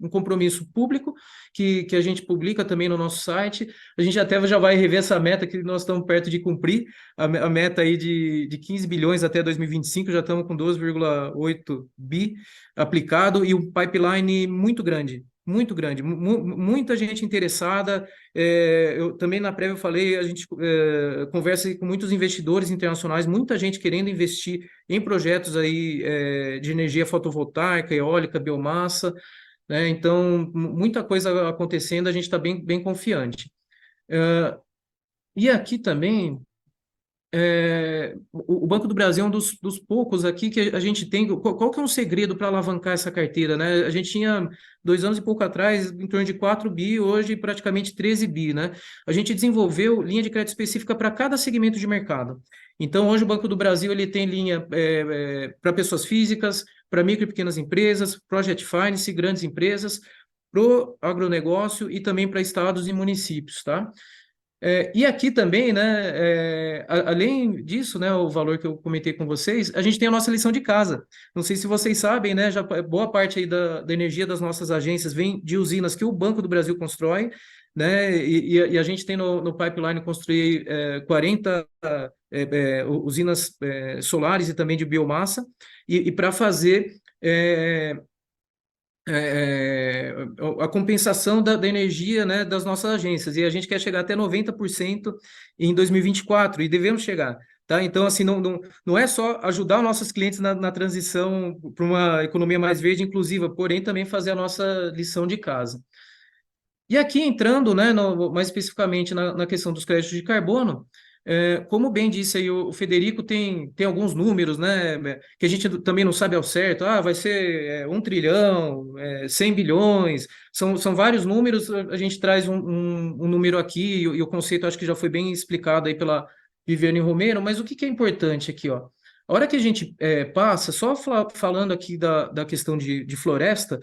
compromisso público que a gente publica também no nosso site. A gente até já vai rever essa meta que nós estamos perto de cumprir, a meta aí de 15 bilhões até 2025, já estamos com 12,8 bi aplicado e um pipeline muito grande. Muito grande, muita gente interessada. Eu também na prévia eu falei, a gente conversa com muitos investidores internacionais, muita gente querendo investir em projetos aí de energia fotovoltaica, eólica, biomassa, né? Então, muita coisa acontecendo, a gente está bem confiante. E aqui também, o Banco do Brasil é um dos poucos aqui que a gente tem. Qual que é um segredo para alavancar essa carteira, né? A gente tinha 2 anos e pouco atrás em torno de 4 bi, hoje praticamente 13 bi, né? A gente desenvolveu linha de crédito específica para cada segmento de mercado. Então, hoje o Banco do Brasil ele tem linha para pessoas físicas, para micro e pequenas empresas, Project Finance, grandes empresas, para o agronegócio e também para estados e municípios, tá? E aqui também, né, além disso, né, o valor que eu comentei com vocês, a gente tem a nossa lição de casa. Não sei se vocês sabem, né, já boa parte aí da energia das nossas agências vem de usinas que o Banco do Brasil constrói, né, e a gente tem no pipeline construir 40 usinas solares e também de biomassa, e para fazer a compensação da energia, né, das nossas agências, e a gente quer chegar até 90% em 2024, e devemos chegar, tá? Então, assim, não é só ajudar os nossos clientes na transição para uma economia mais verde e inclusiva, porém também fazer a nossa lição de casa. E aqui entrando, né, mais especificamente na questão dos créditos de carbono, Como bem disse aí o Federico, tem alguns números, né, que a gente também não sabe ao certo. Vai ser 1 trilhão, 100 bilhões, são vários números. A gente traz um número aqui, e o conceito acho que já foi bem explicado aí pela Viviane Romero, mas o que é importante aqui, ó? A hora que a gente passa, só falando aqui da questão de floresta,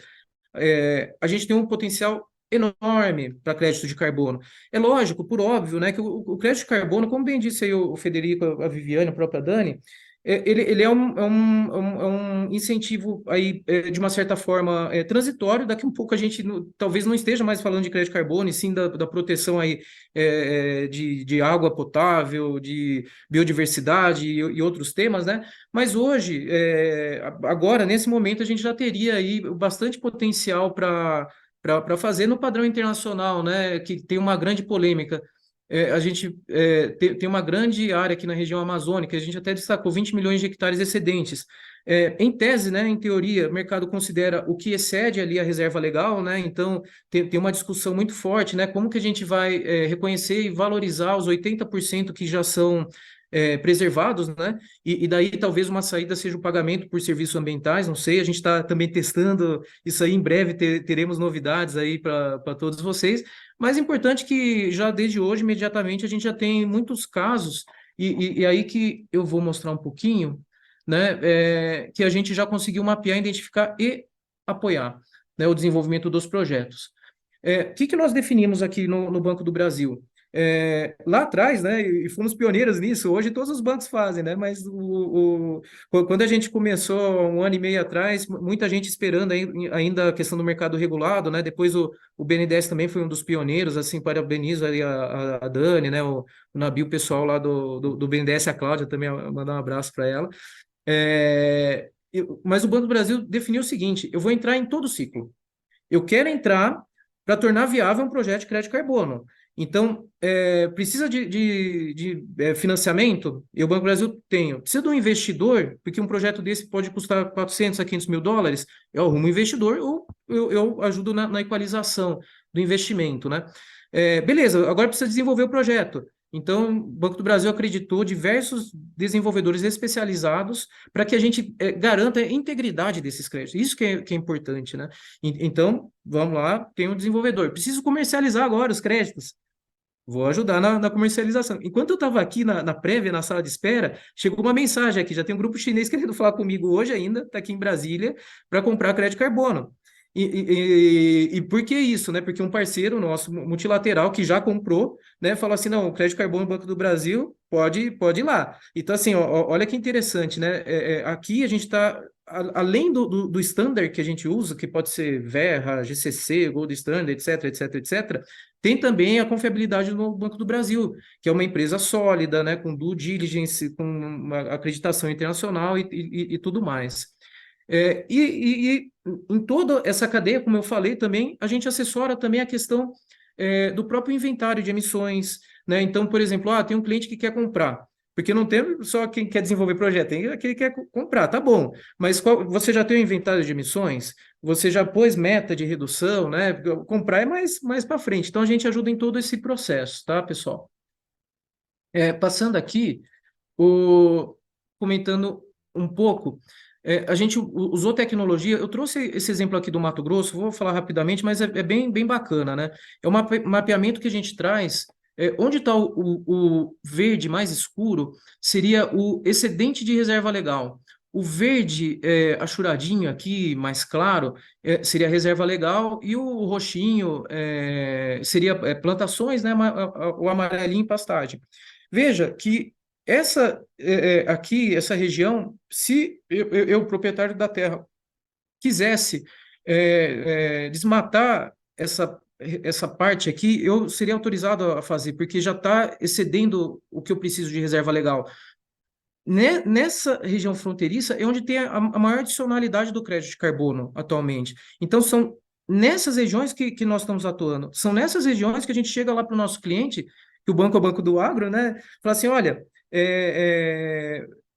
a gente tem um potencial enorme para crédito de carbono. É lógico, por óbvio, né, que o crédito de carbono, como bem disse aí o Federico, a Viviane, a própria Dani, ele é um incentivo aí, de uma certa forma, transitório. Daqui um pouco a gente talvez não esteja mais falando de crédito de carbono, e sim da proteção aí, de água potável, de biodiversidade e outros temas, né? Mas hoje, agora, nesse momento, a gente já teria aí bastante potencial para fazer no padrão internacional, né? Que tem uma grande polêmica. A gente tem uma grande área aqui na região amazônica, a gente até destacou 20 milhões de hectares excedentes. Em tese, né, em teoria, o mercado considera o que excede ali a reserva legal, né? Então, tem uma discussão muito forte, né? Como que a gente vai reconhecer e valorizar os 80% que já são preservados, né? E daí talvez uma saída seja o pagamento por serviços ambientais, não sei, a gente está também testando isso aí, em breve teremos novidades aí para todos vocês, mas é importante que já desde hoje, imediatamente, a gente já tem muitos casos, e aí que eu vou mostrar um pouquinho, né, que a gente já conseguiu mapear, identificar e apoiar, né, o desenvolvimento dos projetos. O que nós definimos aqui no Banco do Brasil? Lá atrás, né, e fomos pioneiros nisso, hoje todos os bancos fazem, né, mas quando a gente começou 1 ano e meio atrás, muita gente esperando ainda a questão do mercado regulado, né, depois o BNDES também foi um dos pioneiros, assim, parabenizo aí a Dani, né, o Nabil, o pessoal lá do BNDES, a Cláudia também, mandar um abraço para ela. Mas o Banco do Brasil definiu o seguinte: eu vou entrar em todo o ciclo. Eu quero entrar para tornar viável um projeto de crédito carbono. Então, precisa de financiamento? E o Banco do Brasil tem. Precisa de um investidor, porque um projeto desse pode custar 400 a 500 mil dólares. Eu arrumo um investidor ou eu ajudo na equalização do investimento, né? Beleza, agora precisa desenvolver o projeto. Então, o Banco do Brasil acreditou diversos desenvolvedores especializados para que a gente garanta a integridade desses créditos. Isso que é importante, né? Então, vamos lá, tem um desenvolvedor. Preciso comercializar agora os créditos. Vou ajudar na comercialização. Enquanto eu estava aqui na prévia, na sala de espera, chegou uma mensagem aqui. Já tem um grupo chinês querendo falar comigo hoje ainda, está aqui em Brasília, para comprar crédito carbono. E por que isso, né? Porque um parceiro nosso multilateral que já comprou, né, falou assim: não, o crédito carbono do Banco do Brasil pode ir lá. Então, assim, olha que interessante, né? Aqui a gente está, além do standard que a gente usa, que pode ser Verra, GCC, Gold Standard, etc, etc, etc, tem também a confiabilidade no Banco do Brasil, que é uma empresa sólida, né, com due diligence, com uma acreditação internacional e tudo mais. E em toda essa cadeia, como eu falei também, a gente assessora também a questão do próprio inventário de emissões, né? Então, por exemplo, tem um cliente que quer comprar, porque não tem só quem quer desenvolver projeto, tem aquele que quer comprar, tá bom, mas você já tem o inventário de emissões? Você já pôs meta de redução, né? Comprar é mais para frente, então a gente ajuda em todo esse processo, tá, pessoal? Passando aqui, comentando um pouco, a gente usou tecnologia. Eu trouxe esse exemplo aqui do Mato Grosso, vou falar rapidamente, mas é bem bacana, né? É um mapeamento que a gente traz. Onde está o verde mais escuro seria o excedente de reserva legal. O verde achuradinho aqui, mais claro, seria a reserva legal, e o roxinho seria plantações, né? O amarelinho, pastagem. Veja que aqui, essa região, se eu, proprietário da terra, quisesse desmatar essa parte aqui, eu seria autorizado a fazer, porque já está excedendo o que eu preciso de reserva legal. Nessa região fronteiriça é onde tem a maior adicionalidade do crédito de carbono atualmente. Então, são nessas regiões que nós estamos atuando. São nessas regiões que a gente chega lá para o nosso cliente, que o banco é o Banco do Agro, né? Fala assim: olha,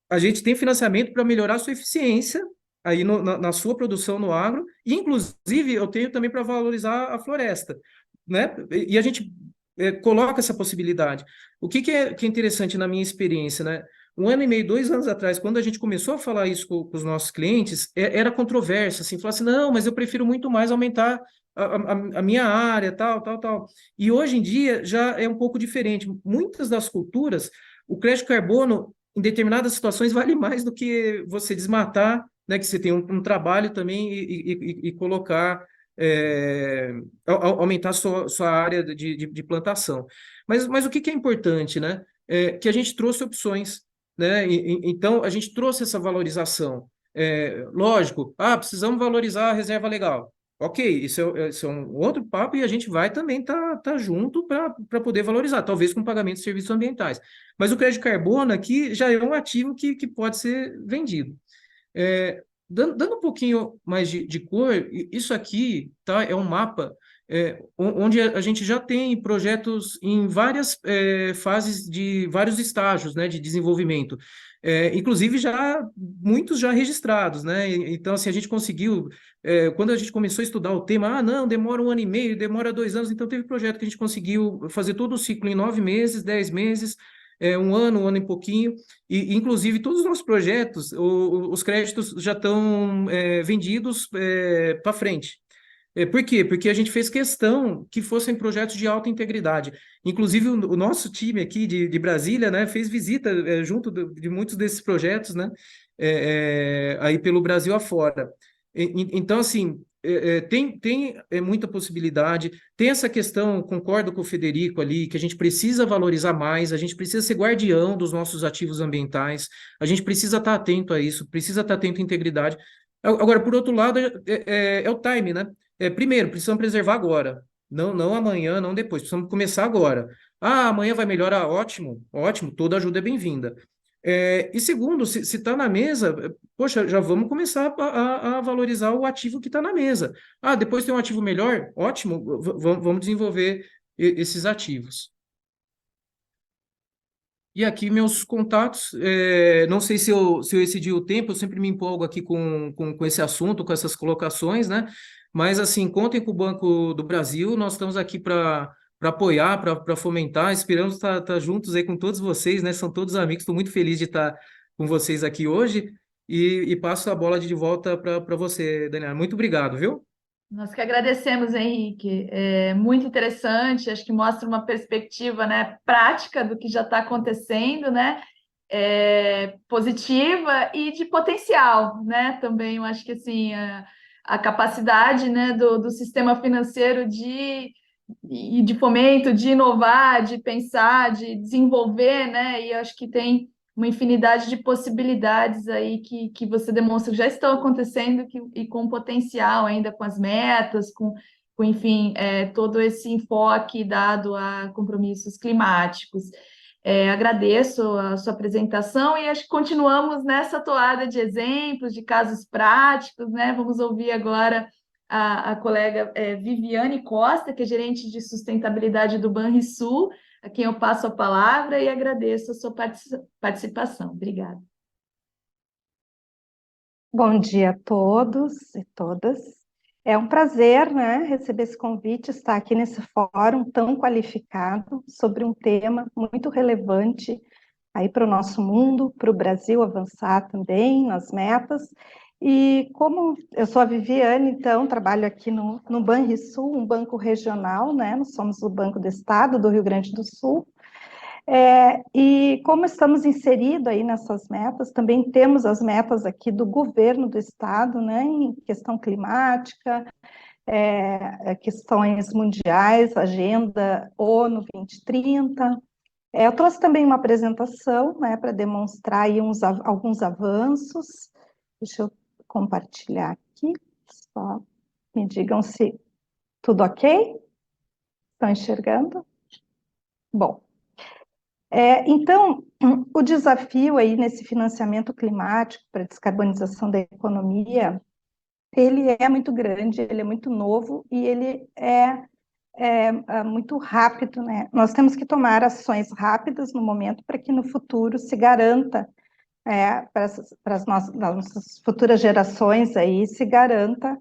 a gente tem financiamento para melhorar a sua eficiência aí na sua produção no agro, e inclusive eu tenho também para valorizar a floresta, né? E a gente coloca essa possibilidade. O que é interessante na minha experiência, né? 1 ano e meio, 2 anos atrás, quando a gente começou a falar isso com os nossos clientes, era controverso, assim, falar assim, não, mas eu prefiro muito mais aumentar a minha área, tal, tal, tal. E hoje em dia já é um pouco diferente. Muitas das culturas, o crédito carbono, em determinadas situações, vale mais do que você desmatar, né, que você tem um trabalho também e colocar, aumentar sua área de plantação. Mas o que é importante, né? Que a gente trouxe opções, né? Então, a gente trouxe essa valorização. Lógico, precisamos valorizar a reserva legal. Ok, isso é um outro papo e a gente vai também tá junto para poder valorizar, talvez com pagamento de serviços ambientais. Mas o crédito carbono aqui já é um ativo que pode ser vendido. Dando um pouquinho mais de cor, isso aqui, tá, é um mapa onde a gente já tem projetos em várias fases de vários estágios, né, de desenvolvimento. Inclusive já muitos já registrados, né? Então, assim, a gente conseguiu, quando a gente começou a estudar o tema, não, demora 1 ano e meio, demora 2 anos, então teve projeto que a gente conseguiu fazer todo o ciclo em 9 meses, 10 meses, 1 ano e pouquinho. E, inclusive, todos os nossos projetos, os créditos já estão vendidos para frente. Por quê? Porque a gente fez questão que fossem projetos de alta integridade. Inclusive, o nosso time aqui de Brasília, né, fez visita junto de muitos desses projetos, né, aí pelo Brasil afora. Então, assim, tem muita possibilidade. Tem essa questão, concordo com o Federico ali, que a gente precisa valorizar mais, a gente precisa ser guardião dos nossos ativos ambientais, a gente precisa estar atento a isso, precisa estar atento à integridade. Agora, por outro lado, é o time, né? Primeiro, precisamos preservar agora, não amanhã, não depois, precisamos começar agora. Amanhã vai melhorar, ótimo, ótimo, toda ajuda é bem-vinda. E segundo, se está na mesa, poxa, já vamos começar a valorizar o ativo que está na mesa. Depois tem um ativo melhor, ótimo, vamos desenvolver esses ativos. E aqui meus contatos, não sei se eu excedi o tempo, eu sempre me empolgo aqui com esse assunto, com essas colocações, né? Mas assim, contem com o Banco do Brasil, nós estamos aqui para apoiar, para fomentar, esperamos estar juntos aí com todos vocês, né? São todos amigos, estou muito feliz de estar com vocês aqui hoje e passo a bola de volta para você, Daniela. Muito obrigado, viu? Nós que agradecemos, Henrique. É muito interessante, acho que mostra uma perspectiva, né, prática do que já está acontecendo, né, positiva e de potencial, né, também eu acho que assim, a capacidade, né, do sistema financeiro de fomento, de inovar, de pensar, de desenvolver, né, e eu acho que tem uma infinidade de possibilidades aí que você demonstra que já estão acontecendo e com potencial ainda, com as metas, enfim, todo esse enfoque dado a compromissos climáticos. Agradeço a sua apresentação e acho que continuamos nessa toada de exemplos, de casos práticos, né? Vamos ouvir agora a colega Viviane Costa, que é gerente de sustentabilidade do Banrisul, a quem eu passo a palavra e agradeço a sua participação. Obrigada. Bom dia a todos e todas. É um prazer, né, receber esse convite, estar aqui nesse fórum tão qualificado sobre um tema muito relevante aí para o nosso mundo, para o Brasil avançar também nas metas. E como eu sou a Viviane, então, trabalho aqui no Banrisul, um banco regional, né? Nós somos o Banco do Estado do Rio Grande do Sul. E como estamos inseridos aí nessas metas, também temos as metas aqui do governo do Estado, né? Em questão climática, questões mundiais, Agenda ONU 2030. Eu trouxe também uma apresentação, né, para demonstrar aí alguns avanços. Deixa eu compartilhar aqui, só me digam se tudo ok? Estão enxergando? Bom, então, o desafio aí nesse financiamento climático para descarbonização da economia, ele é muito grande, ele é muito novo e ele é muito rápido, né? Nós temos que tomar ações rápidas no momento para que no futuro se garanta para as nossas futuras gerações aí se garanta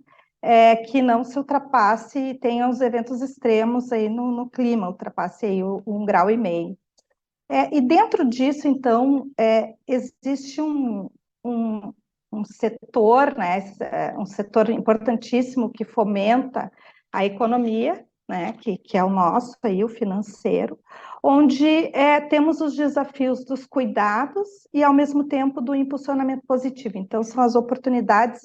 que não se ultrapasse e tenha os eventos extremos aí no clima, ultrapasse aí o 1,5 grau. E dentro disso, então, existe um setor, né, um setor importantíssimo que fomenta a economia, né, que é o nosso, aí, o financeiro, onde temos os desafios dos cuidados e, ao mesmo tempo, do impulsionamento positivo. Então, são as oportunidades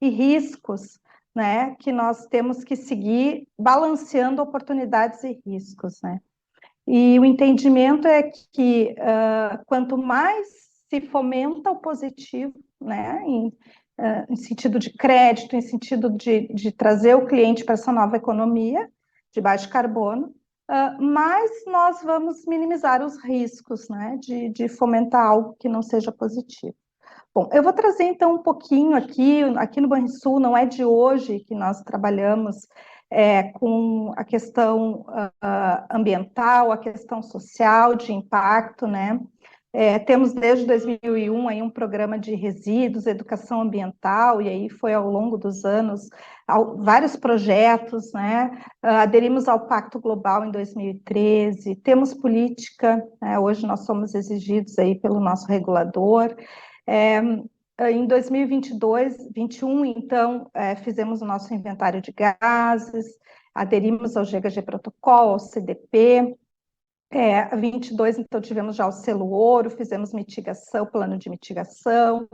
e riscos, né, que nós temos que seguir balanceando oportunidades e riscos, né. E o entendimento é que quanto mais se fomenta o positivo, né, em sentido de crédito, em sentido de trazer o cliente para essa nova economia de baixo carbono, mais nós vamos minimizar os riscos, né, de fomentar algo que não seja positivo. Bom, eu vou trazer então um pouquinho aqui no Banrisul, não é de hoje que nós trabalhamos com a questão ambiental, a questão social, de impacto, né? Temos desde 2001 aí um programa de resíduos, educação ambiental, e aí foi ao longo dos anos vários projetos, né? Aderimos ao Pacto Global em 2013, temos política, né? Hoje nós somos exigidos aí pelo nosso regulador. Em 2022, 2021, então, fizemos o nosso inventário de gases, aderimos ao GHG Protocol, ao CDP. 22, então, tivemos já o selo ouro, fizemos mitigação, plano de mitigação,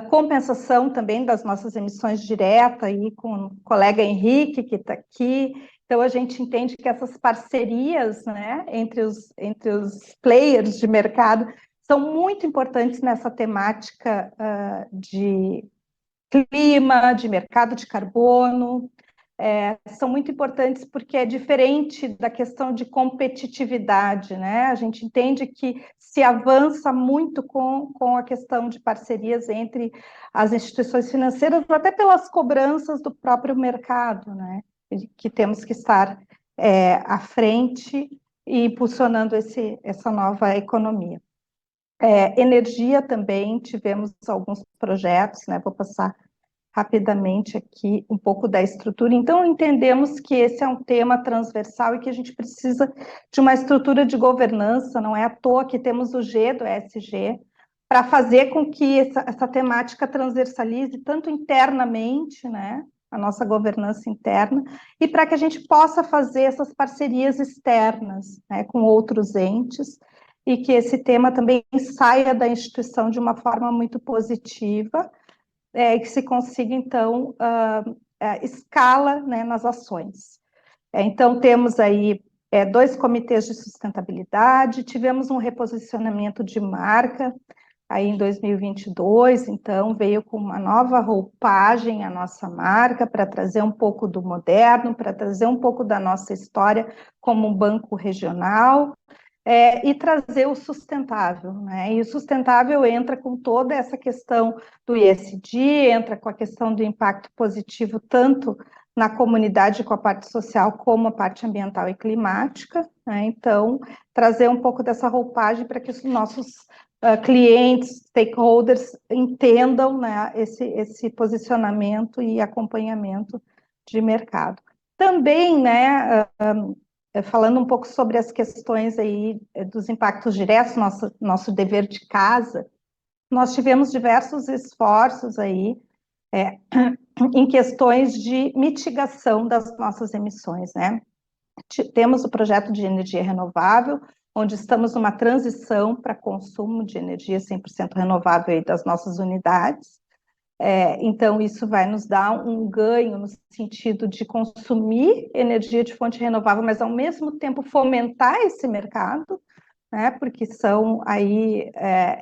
compensação também das nossas emissões diretas, aí com o colega Henrique, que está aqui. Então, a gente entende que essas parcerias, né, entre os players de mercado são muito importantes nessa temática de clima, de mercado de carbono, são muito importantes porque é diferente da questão de competitividade, né? A gente entende que se avança muito com a questão de parcerias entre as instituições financeiras, até pelas cobranças do próprio mercado, né? Que temos que estar à frente e impulsionando essa nova economia. Energia também, tivemos alguns projetos, né? Vou passar rapidamente aqui um pouco da estrutura. Então, entendemos que esse é um tema transversal e que a gente precisa de uma estrutura de governança, não é à toa que temos o G do ESG, para fazer com que essa temática transversalize tanto internamente, né, a nossa governança interna, e para que a gente possa fazer essas parcerias externas, né, com outros entes, e que esse tema também saia da instituição de uma forma muito positiva, que se consiga, então, escala, né, nas ações. Então, temos aí 2 comitês de sustentabilidade, tivemos um reposicionamento de marca, aí em 2022, então, veio com uma nova roupagem a nossa marca, para trazer um pouco do moderno, para trazer um pouco da nossa história como um banco regional, e trazer o sustentável, né? E o sustentável entra com toda essa questão do ESG, entra com a questão do impacto positivo, tanto na comunidade com a parte social, como a parte ambiental e climática, né? Então, trazer um pouco dessa roupagem para que os nossos clientes, stakeholders, entendam, né, esse posicionamento e acompanhamento de mercado. Também, né, falando um pouco sobre as questões aí dos impactos diretos, nosso dever de casa, nós tivemos diversos esforços aí em questões de mitigação das nossas emissões, né? Temos o projeto de energia renovável, onde estamos numa transição para consumo de energia 100% renovável aí das nossas unidades. Então, isso vai nos dar um ganho no sentido de consumir energia de fonte renovável, mas, ao mesmo tempo, fomentar esse mercado, né, porque são aí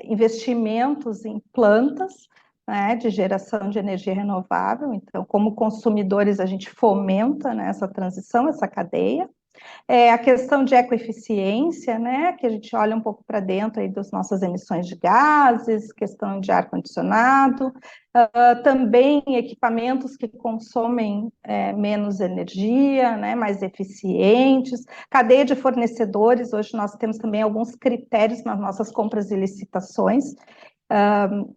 investimentos em plantas, né, de geração de energia renovável. Então, como consumidores, a gente fomenta, né, essa transição, essa cadeia. A questão de ecoeficiência, né, que a gente olha um pouco para dentro aí das nossas emissões de gases, questão de ar-condicionado, também equipamentos que consomem menos energia, né, mais eficientes, cadeia de fornecedores. Hoje nós temos também alguns critérios nas nossas compras e licitações,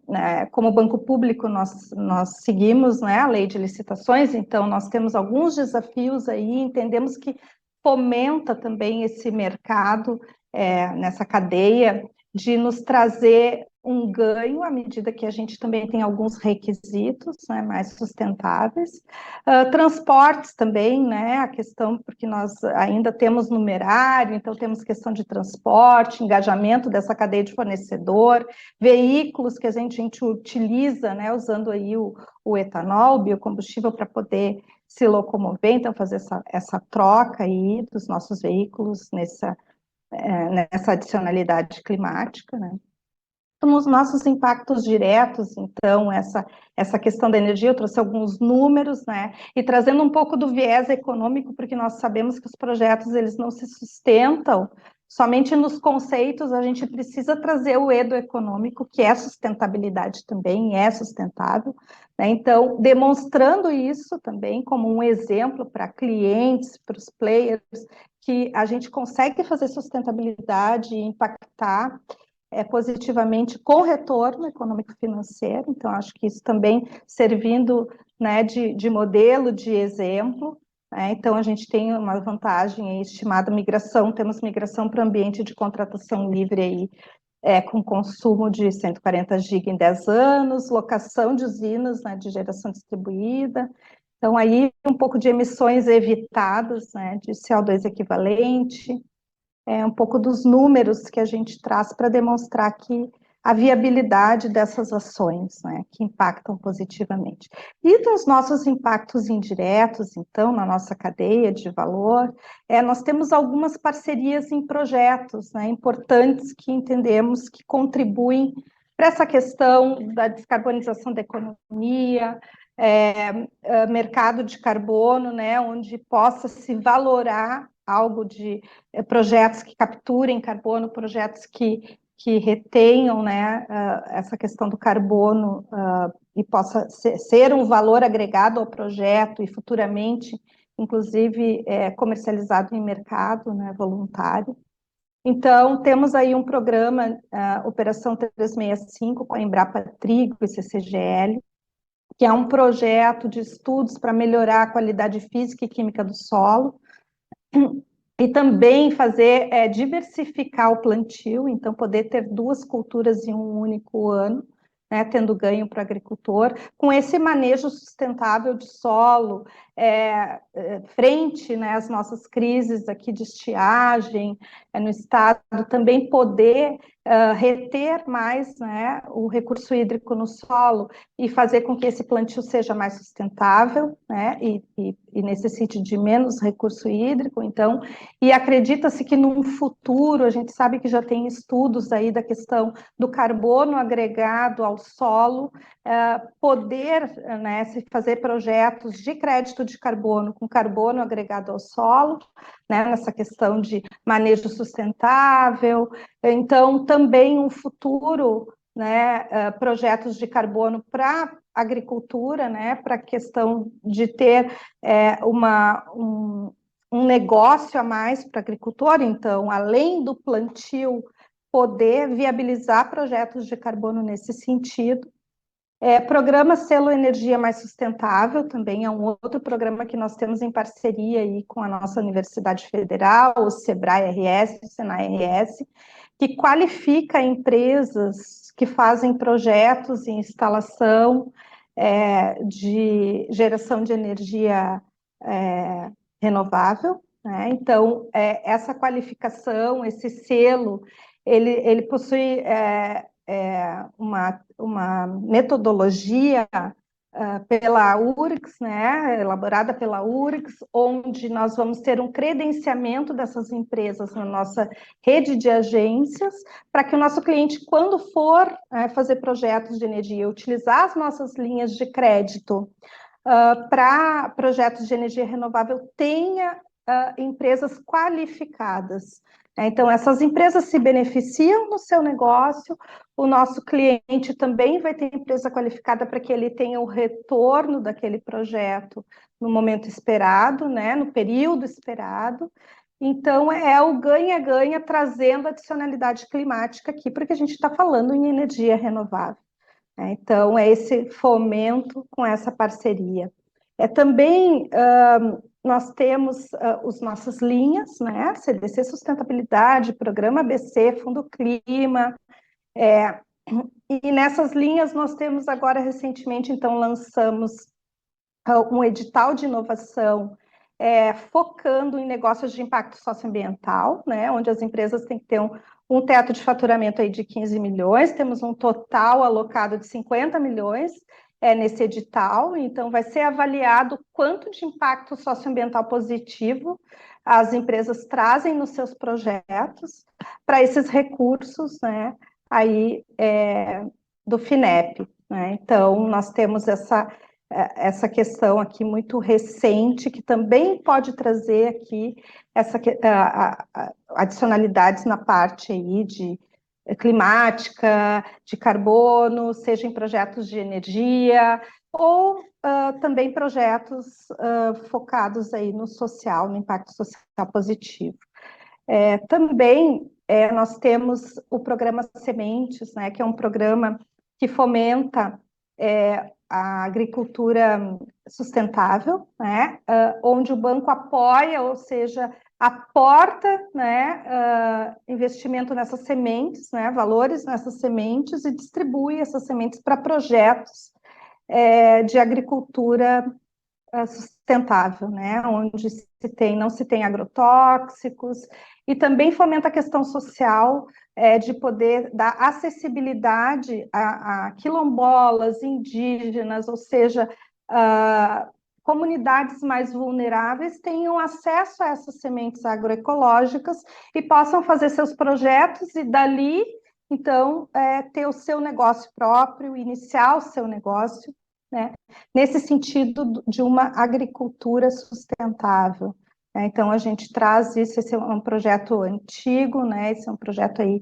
Né, como banco público, nós seguimos, né, a lei de licitações, então nós temos alguns desafios aí, entendemos que fomenta também esse mercado nessa cadeia de nos trazer um ganho à medida que a gente também tem alguns requisitos, né, mais sustentáveis. Transportes também, né, a questão, porque nós ainda temos numerário, então temos questão de transporte, engajamento dessa cadeia de fornecedor, veículos que a gente utiliza, né, usando aí o etanol, o biocombustível, para poder se locomover, então fazer essa troca aí dos nossos veículos nessa adicionalidade climática, né? Então, os nossos impactos diretos, então, essa questão da energia, eu trouxe alguns números, né, e trazendo um pouco do viés econômico, porque nós sabemos que os projetos, eles não se sustentam somente nos conceitos, a gente precisa trazer o edo econômico, que é sustentabilidade também, é sustentável, né, então, demonstrando isso também como um exemplo para clientes, para os players, que a gente consegue fazer sustentabilidade e impactar positivamente com retorno econômico-financeiro, então acho que isso também servindo, né, de modelo, de exemplo, né, então a gente tem uma vantagem aí, estimada migração, temos migração para o ambiente de contratação livre aí, com consumo de 140 GB em 10 anos, locação de usinas, né, de geração distribuída, então aí um pouco de emissões evitadas, né, de CO2 equivalente, um pouco dos números que a gente traz para demonstrar que a viabilidade dessas ações, né, que impactam positivamente. E dos nossos impactos indiretos, então, na nossa cadeia de valor, nós temos algumas parcerias em projetos, né, importantes que entendemos que contribuem para essa questão da descarbonização da economia, mercado de carbono, né, onde possa se valorar algo de projetos que capturem carbono, projetos que retenham, né, essa questão do carbono e possa ser um valor agregado ao projeto e futuramente, inclusive, comercializado em mercado, né, voluntário. Então, temos aí um programa, Operação 365, com a Embrapa Trigo e CCGL, que é um projeto de estudos para melhorar a qualidade física e química do solo, e também fazer, diversificar o plantio, então poder ter 2 culturas em um único ano, né, tendo ganho para o agricultor, com esse manejo sustentável de solo, frente, né, às nossas crises aqui de estiagem, no estado, também poder reter mais, né, o recurso hídrico no solo e fazer com que esse plantio seja mais sustentável, né, e necessite de menos recurso hídrico, então, e acredita-se que num futuro, a gente sabe que já tem estudos aí da questão do carbono agregado ao solo, poder, né, se fazer projetos de crédito de carbono com carbono agregado ao solo, né, nessa questão de manejo sustentável, então também um futuro, né, projetos de carbono para agricultura, né, para a questão de ter um negócio a mais para o agricultor, então, além do plantio, poder viabilizar projetos de carbono nesse sentido. Programa Selo Energia Mais Sustentável, também é um outro programa que nós temos em parceria aí com a nossa Universidade Federal, o SEBRAE-RS, o SENAI-RS, que qualifica empresas que fazem projetos em instalação de geração de energia renovável, né? Então, essa qualificação, esse selo, ele possui uma metodologia pela URGS, né, elaborada pela URGS, onde nós vamos ter um credenciamento dessas empresas na nossa rede de agências, para que o nosso cliente, quando for fazer projetos de energia, utilizar as nossas linhas de crédito para projetos de energia renovável, tenha empresas qualificadas. Então, essas empresas se beneficiam no seu negócio, o nosso cliente também vai ter empresa qualificada para que ele tenha o retorno daquele projeto no momento esperado, né, no período esperado, Então, é o ganha-ganha trazendo adicionalidade climática aqui, porque a gente está falando em energia renovável, né? Então, é esse fomento com essa parceria. Também nós temos as nossas linhas, né? CDC Sustentabilidade, Programa ABC, Fundo Clima, e nessas linhas nós temos agora recentemente, então, lançamos um edital de inovação focando em negócios de impacto socioambiental, né, onde as empresas têm que ter um teto de faturamento aí de 15 milhões, temos um total alocado de 50 milhões nesse edital, então vai ser avaliado quanto de impacto socioambiental positivo as empresas trazem nos seus projetos para esses recursos, né, aí do FINEP, né? Então, nós temos essa questão aqui muito recente, que também pode trazer aqui adicionalidades na parte aí de climática, de carbono, seja em projetos de energia, ou também projetos focados aí no social, no impacto social positivo. Também nós temos o programa Sementes, né, que é um programa que fomenta a agricultura sustentável, né, onde o banco apoia, ou seja, aporta, né, investimento nessas sementes, né, valores nessas sementes, e distribui essas sementes para projetos de agricultura sustentável, né, onde não se tem agrotóxicos, e também fomenta a questão social de poder dar acessibilidade a quilombolas, indígenas, ou seja, comunidades mais vulneráveis tenham acesso a essas sementes agroecológicas e possam fazer seus projetos e dali, então, ter o seu negócio próprio, iniciar o seu negócio, né, nesse sentido de uma agricultura sustentável. Então, a gente traz isso, esse é um projeto antigo, né? Esse é um projeto aí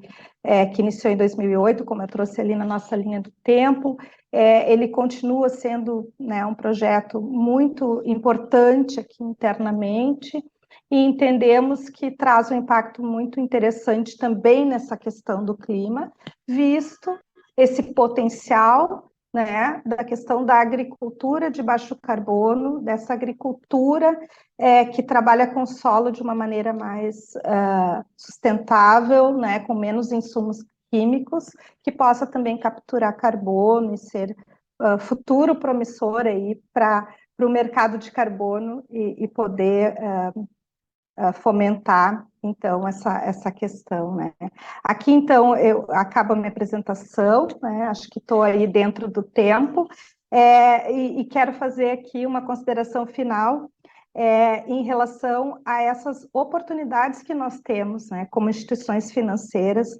que iniciou em 2008, como eu trouxe ali na nossa linha do tempo. Ele continua sendo, né, um projeto muito importante aqui internamente, e entendemos que traz um impacto muito interessante também nessa questão do clima, visto esse potencial, né, da questão da agricultura de baixo carbono, dessa agricultura que trabalha com o solo de uma maneira mais sustentável, né, com menos insumos químicos, que possa também capturar carbono e ser futuro promissor aí para o mercado de carbono e poder fomentar, então, essa questão, né. Aqui, então, eu acabo a minha apresentação, né, acho que estou aí dentro do tempo, e quero fazer aqui uma consideração final em relação a essas oportunidades que nós temos, né, como instituições financeiras,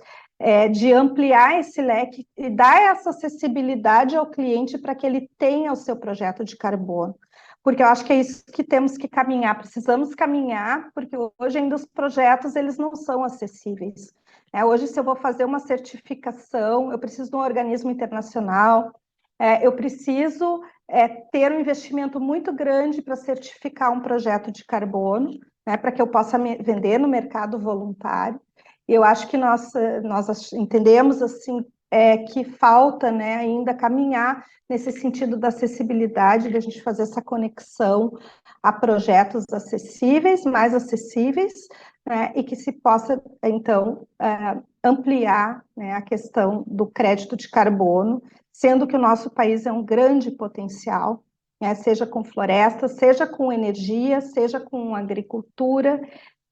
de ampliar esse leque e dar essa acessibilidade ao cliente para que ele tenha o seu projeto de carbono. Porque eu acho que é isso que temos que caminhar, precisamos caminhar, porque hoje ainda os projetos eles não são acessíveis. Hoje, se eu vou fazer uma certificação, eu preciso de um organismo internacional, eu preciso ter um investimento muito grande para certificar um projeto de carbono, né, para que eu possa vender no mercado voluntário. Eu acho que nós entendemos assim que falta, né, ainda caminhar nesse sentido da acessibilidade, de a gente fazer essa conexão a projetos acessíveis, mais acessíveis, né, e que se possa, então, ampliar, né, a questão do crédito de carbono, sendo que o nosso país é um grande potencial, né, seja com floresta, seja com energia, seja com agricultura,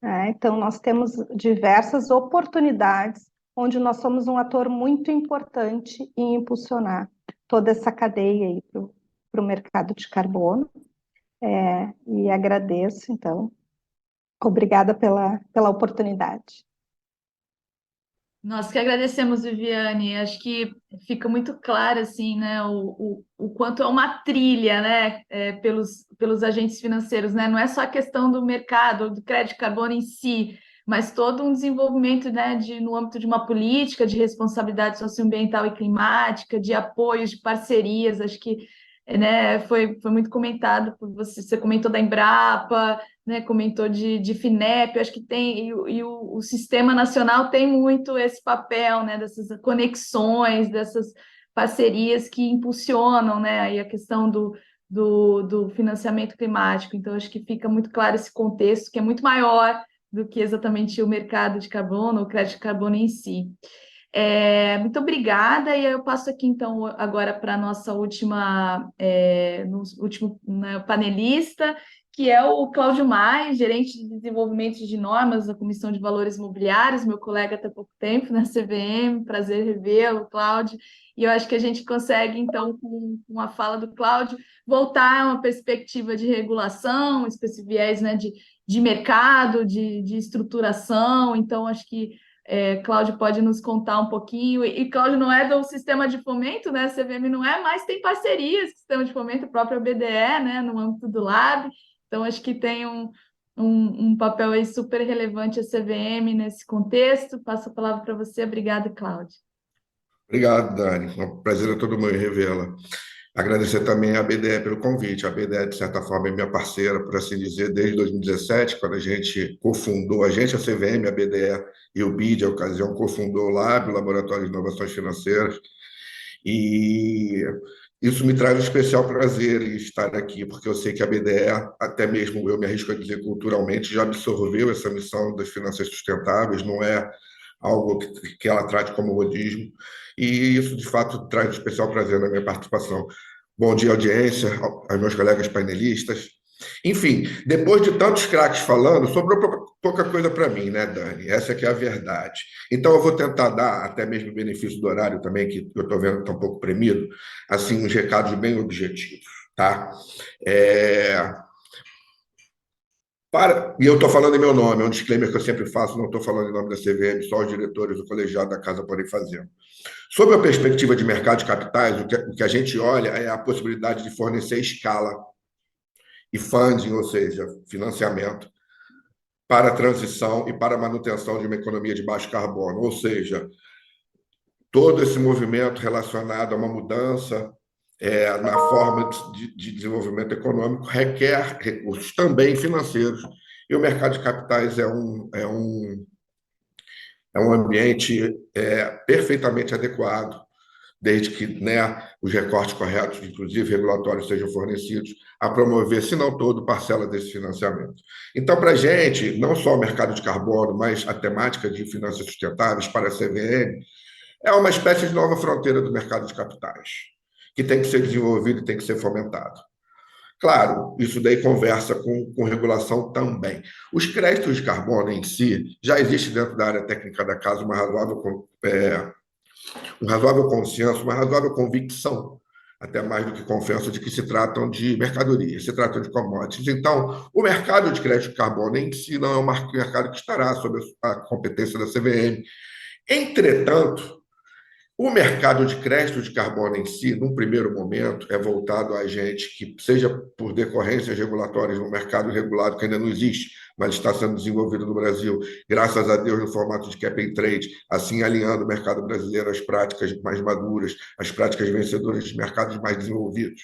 né, então nós temos diversas oportunidades onde nós somos um ator muito importante em impulsionar toda essa cadeia aí para o mercado de carbono, e agradeço, então, obrigada pela oportunidade. Nós que agradecemos, Viviane. Acho que fica muito claro assim, né, o quanto é uma trilha, né, pelos agentes financeiros, né? Não é só a questão do mercado, do crédito de carbono em si, mas todo um desenvolvimento, né, no âmbito de uma política de responsabilidade socioambiental e climática, de apoios, de parcerias. Acho que né, foi muito comentado por você, você comentou da Embrapa, né, comentou de Finep, eu acho que tem, o Sistema Nacional tem muito esse papel, né, dessas conexões, dessas parcerias que impulsionam, né, aí a questão do financiamento climático. Então, acho que fica muito claro esse contexto, que é muito maior do que exatamente o mercado de carbono, o crédito de carbono em si. Muito obrigada, e eu passo aqui então agora para a nossa último, né, panelista, que é o Cláudio Maia, gerente de desenvolvimento de normas da Comissão de Valores Imobiliários, meu colega até pouco tempo na CVM, prazer revê-lo, Cláudio, e eu acho que a gente consegue, então, com a fala do Cláudio, voltar a uma perspectiva de regulação, esse viés, né, de mercado, de estruturação, então acho que Cláudio pode nos contar um pouquinho, e Cláudio não é do sistema de fomento, né? A CVM não é, mas tem parcerias com o sistema de fomento, o próprio BDE, né? No âmbito do Lab, então acho que tem um papel aí super relevante a CVM nesse contexto. Passo a palavra para você. Obrigada, Cláudio. Obrigado, Dani. É um prazer a todo mundo revê-la. Agradecer também à BDE pelo convite. A BDE, de certa forma, é minha parceira, por assim dizer, desde 2017, quando a gente cofundou, a CVM, a BDE e o BID, a ocasião, cofundou o LAB, o Laboratório de Inovações Financeiras, e isso me traz um especial prazer em estar aqui, porque eu sei que a BDE, até mesmo eu me arrisco a dizer culturalmente, já absorveu essa missão das finanças sustentáveis, não é algo que ela trate como modismo, e isso, de fato, traz um especial prazer na minha participação. Bom dia, audiência, aos meus colegas painelistas. Enfim, depois de tantos craques falando, sobrou pouca coisa para mim, né, Dani? Essa que é a verdade. Então, eu vou tentar dar, até mesmo benefício do horário também, que eu estou vendo que está um pouco premido, assim, uns recados bem objetivos, tá? E eu estou falando em meu nome, é um disclaimer que eu sempre faço, não estou falando em nome da CVM, só os diretores do colegiado da casa podem fazer. Sob a perspectiva de mercado de capitais, o que a gente olha é a possibilidade de fornecer escala e funding, ou seja, financiamento, para a transição e para a manutenção de uma economia de baixo carbono, ou seja, todo esse movimento relacionado a uma mudança na forma de desenvolvimento econômico requer recursos também financeiros, e o mercado de capitais é um ambiente perfeitamente adequado, desde que, né, os recortes corretos, inclusive regulatórios, sejam fornecidos, a promover, se não todo, parcela desse financiamento. Então, para a gente, não só o mercado de carbono, mas a temática de finanças sustentáveis para a CVM, é uma espécie de nova fronteira do mercado de capitais, que tem que ser desenvolvido e tem que ser fomentado. Claro, isso daí conversa com regulação também. Os créditos de carbono em si, já existe dentro da área técnica da casa um razoável consenso, uma razoável convicção, até mais do que confiança, de que se tratam de mercadorias, se tratam de commodities. Então, o mercado de crédito de carbono em si não é um mercado que estará sob a competência da CVM. Entretanto, o mercado de crédito de carbono em si, num primeiro momento, é voltado a gente que, seja por decorrências regulatórias no mercado regulado, que ainda não existe, mas está sendo desenvolvido no Brasil, graças a Deus, no formato de cap and trade, assim alinhando o mercado brasileiro às práticas mais maduras, às práticas vencedoras de mercados mais desenvolvidos.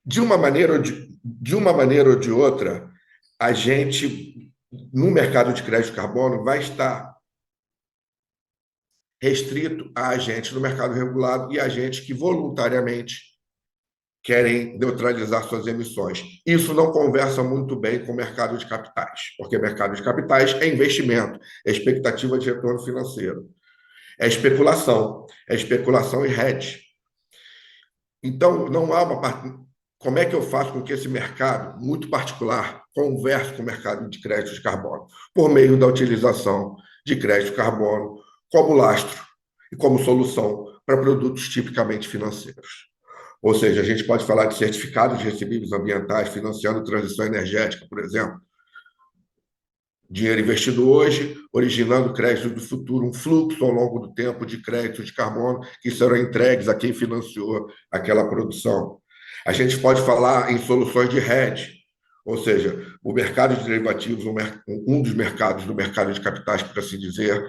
De uma maneira ou de outra, a gente, no mercado de crédito de carbono, vai estar restrito a agentes do mercado regulado e agentes que voluntariamente querem neutralizar suas emissões. Isso não conversa muito bem com o mercado de capitais, porque o mercado de capitais é investimento, é expectativa de retorno financeiro, é especulação e hedge. Então, não há uma parte. Como é que eu faço com que esse mercado, muito particular, converse com o mercado de crédito de carbono? Por meio da utilização de crédito de carbono como lastro e como solução para produtos tipicamente financeiros. Ou seja, a gente pode falar de certificados de recebíveis ambientais financiando transição energética, por exemplo. Dinheiro investido hoje, originando crédito do futuro, um fluxo ao longo do tempo de crédito de carbono que serão entregues a quem financiou aquela produção. A gente pode falar em soluções de hedge, ou seja, o mercado de derivativos, um dos mercados do mercado de capitais, por assim dizer,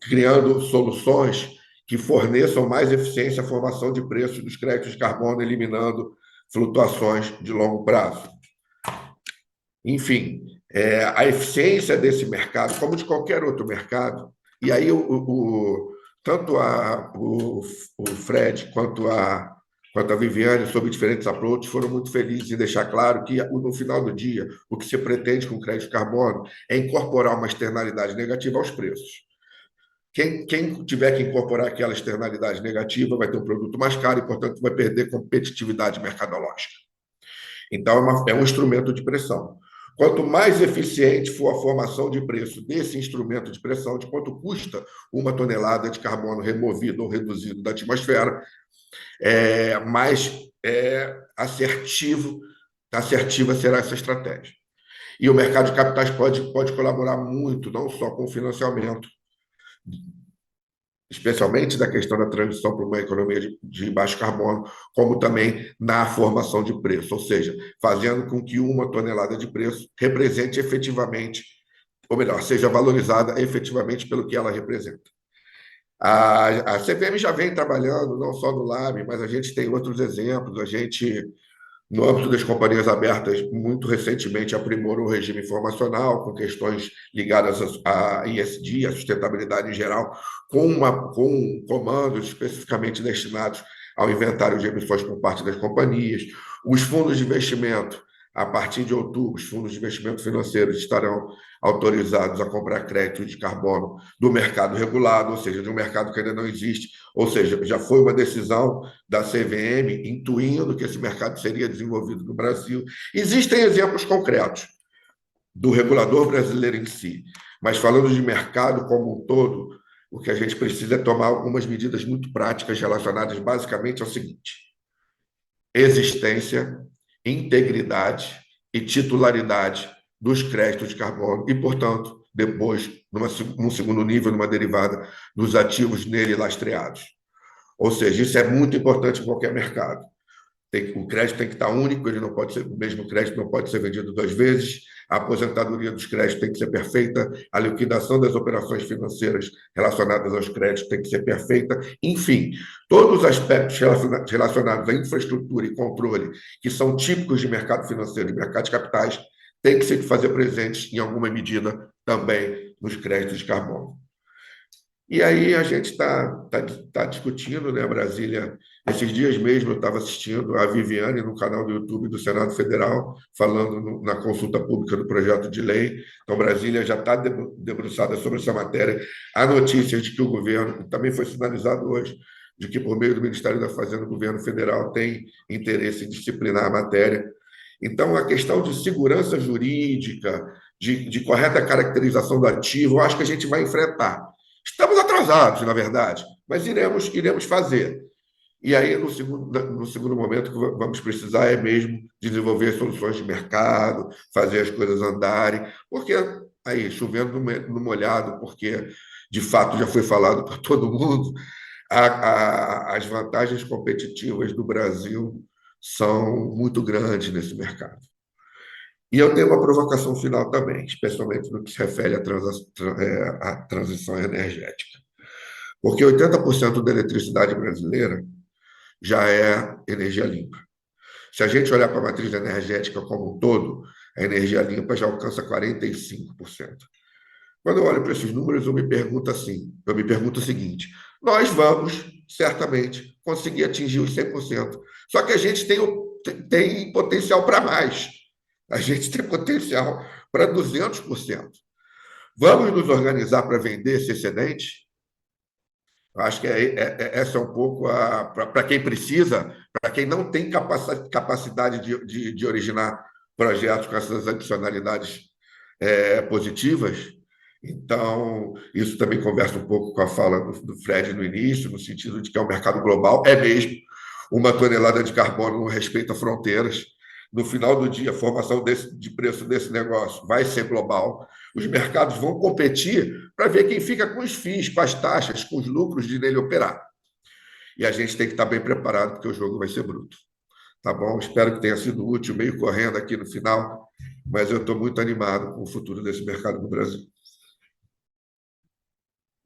criando soluções que forneçam mais eficiência à formação de preços dos créditos de carbono, eliminando flutuações de longo prazo. Enfim, a eficiência desse mercado, como de qualquer outro mercado, e aí tanto o Fred quanto a Viviane, sob diferentes approaches, foram muito felizes em deixar claro que, no final do dia, o que se pretende com o crédito de carbono é incorporar uma externalidade negativa aos preços. Quem tiver que incorporar aquela externalidade negativa vai ter um produto mais caro e, portanto, vai perder competitividade mercadológica. Então, é um instrumento de pressão. Quanto mais eficiente for a formação de preço desse instrumento de pressão, de quanto custa uma tonelada de carbono removido ou reduzido da atmosfera, mais assertiva será essa estratégia. E o mercado de capitais pode colaborar muito, não só com o financiamento, especialmente da questão da transição para uma economia de baixo carbono, como também na formação de preço, ou seja, fazendo com que uma tonelada de preço represente efetivamente, ou melhor, seja valorizada efetivamente pelo que ela representa. A CVM já vem trabalhando, não só no Lab, mas a gente tem outros exemplos. A gente, no âmbito das companhias abertas, muito recentemente aprimorou o regime informacional, com questões ligadas à ESG, à sustentabilidade em geral, com comandos especificamente destinados ao inventário de emissões por parte das companhias. Os fundos de investimento, a partir de outubro, os fundos de investimento financeiros estarão autorizados a comprar créditos de carbono do mercado regulado, ou seja, de um mercado que ainda não existe, ou seja, já foi uma decisão da CVM intuindo que esse mercado seria desenvolvido no Brasil. Existem exemplos concretos do regulador brasileiro em si, mas falando de mercado como um todo, o que a gente precisa é tomar algumas medidas muito práticas relacionadas basicamente ao seguinte: existência, integridade e titularidade dos créditos de carbono e, portanto, depois, num segundo nível, numa derivada, dos ativos nele lastreados. Ou seja, isso é muito importante em qualquer mercado. O crédito tem que estar único, ele não pode ser, o mesmo crédito não pode ser vendido duas vezes, a aposentadoria dos créditos tem que ser perfeita, a liquidação das operações financeiras relacionadas aos créditos tem que ser perfeita, enfim, todos os aspectos relacionados à infraestrutura e controle, que são típicos de mercado financeiro e mercado de capitais, têm que se fazer presentes, em alguma medida, também nos créditos de carbono. E aí a gente está discutindo, né, Brasília. Esses dias mesmo eu estava assistindo a Viviane no canal do YouTube do Senado Federal, falando na consulta pública do projeto de lei. Então, Brasília já está debruçada sobre essa matéria. Há notícias de que o governo, também foi sinalizado hoje, de que, por meio do Ministério da Fazenda, o governo federal tem interesse em disciplinar a matéria. Então, a questão de segurança jurídica, de correta caracterização do ativo, eu acho que a gente vai enfrentar. Estamos atrasados, na verdade, mas iremos fazer. E aí, no segundo momento, o que vamos precisar é mesmo desenvolver soluções de mercado, fazer as coisas andarem, porque aí, chovendo no molhado, porque de fato já foi falado para todo mundo, as vantagens competitivas do Brasil são muito grandes nesse mercado. E eu tenho uma provocação final também, especialmente no que se refere à transição energética. Porque 80% da eletricidade brasileira já é energia limpa. Se a gente olhar para a matriz energética como um todo, a energia limpa já alcança 45%. Quando eu olho para esses números, eu me pergunto o seguinte: nós vamos, certamente, conseguir atingir os 100%. Só que a gente tem potencial para mais. A gente tem potencial para 200%. Vamos nos organizar para vender esse excedente? Eu acho que essa é um pouco para quem precisa, para quem não tem capacidade de originar projetos com essas adicionalidades positivas. Então, isso também conversa um pouco com a fala do Fred no início, no sentido de que é um mercado global, é mesmo. Uma tonelada de carbono não respeita fronteiras. No final do dia, a formação de preço desse negócio vai ser global. Os mercados vão competir para ver quem fica com os FIIs, com as taxas, com os lucros de nele operar. E a gente tem que estar bem preparado, porque o jogo vai ser bruto. Tá bom? Espero que tenha sido útil, meio correndo aqui no final, mas eu estou muito animado com o futuro desse mercado no Brasil.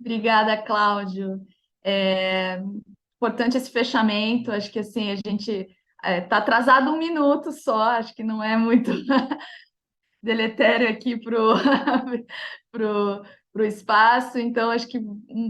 Obrigada, Cláudio. Importante esse fechamento. Acho que assim a gente está atrasado 1 minuto só. Acho que não é muito deletério aqui pro espaço. Então, acho que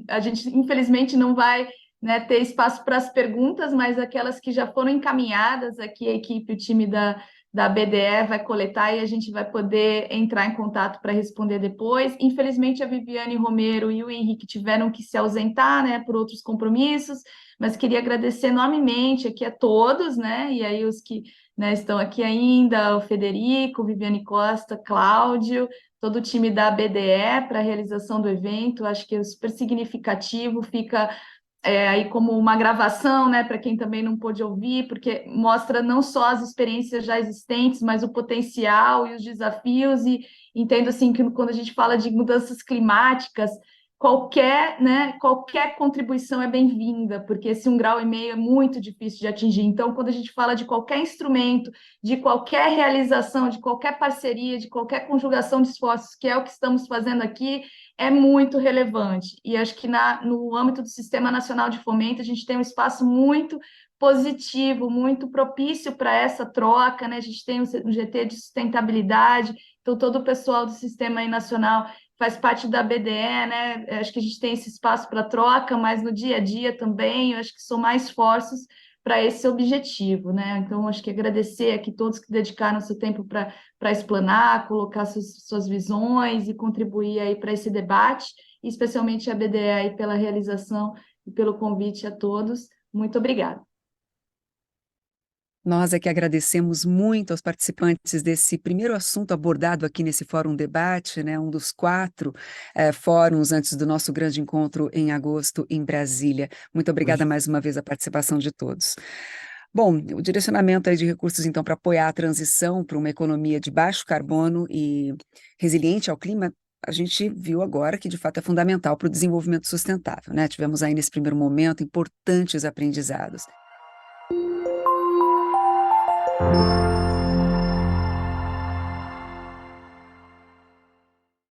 a gente, infelizmente, não vai, né, ter espaço para as perguntas, mas aquelas que já foram encaminhadas aqui, a equipe, o time da BDE vai coletar e a gente vai poder entrar em contato para responder depois. Infelizmente, a Viviane Romero e o Henrique tiveram que se ausentar, né, por outros compromissos, mas queria agradecer enormemente aqui a todos, né, e aí os que, né, estão aqui ainda, o Federico, Viviane Costa, Cláudio, todo o time da BDE para a realização do evento. Acho que é super significativo, fica aí como uma gravação, né, para quem também não pôde ouvir, porque mostra não só as experiências já existentes, mas o potencial e os desafios, e entendo assim que quando a gente fala de mudanças climáticas, qualquer contribuição é bem-vinda, porque esse 1,5 grau é muito difícil de atingir. Então, quando a gente fala de qualquer instrumento, de qualquer realização, de qualquer parceria, de qualquer conjugação de esforços, que é o que estamos fazendo aqui, é muito relevante. E acho que no âmbito do Sistema Nacional de Fomento, a gente tem um espaço muito positivo, muito propício para essa troca, né? A gente tem um GT de sustentabilidade, então todo o pessoal do Sistema Nacional faz parte da BDE, né? Acho que a gente tem esse espaço para troca, mas no dia a dia também, eu acho que somar esforços para esse objetivo, né? Então, acho que agradecer aqui todos que dedicaram seu tempo para explanar, colocar suas visões e contribuir aí para esse debate, e especialmente a BDE aí pela realização e pelo convite a todos. Muito obrigada. Nós é que agradecemos muito aos participantes desse primeiro assunto abordado aqui nesse Fórum Debate, né, um dos 4 fóruns antes do nosso grande encontro em agosto em Brasília. Muito obrigada mais uma vez a participação de todos. Bom, o direcionamento aí de recursos, então, para apoiar a transição para uma economia de baixo carbono e resiliente ao clima, a gente viu agora que, de fato, é fundamental para o desenvolvimento sustentável, né? Tivemos aí, nesse primeiro momento, importantes aprendizados.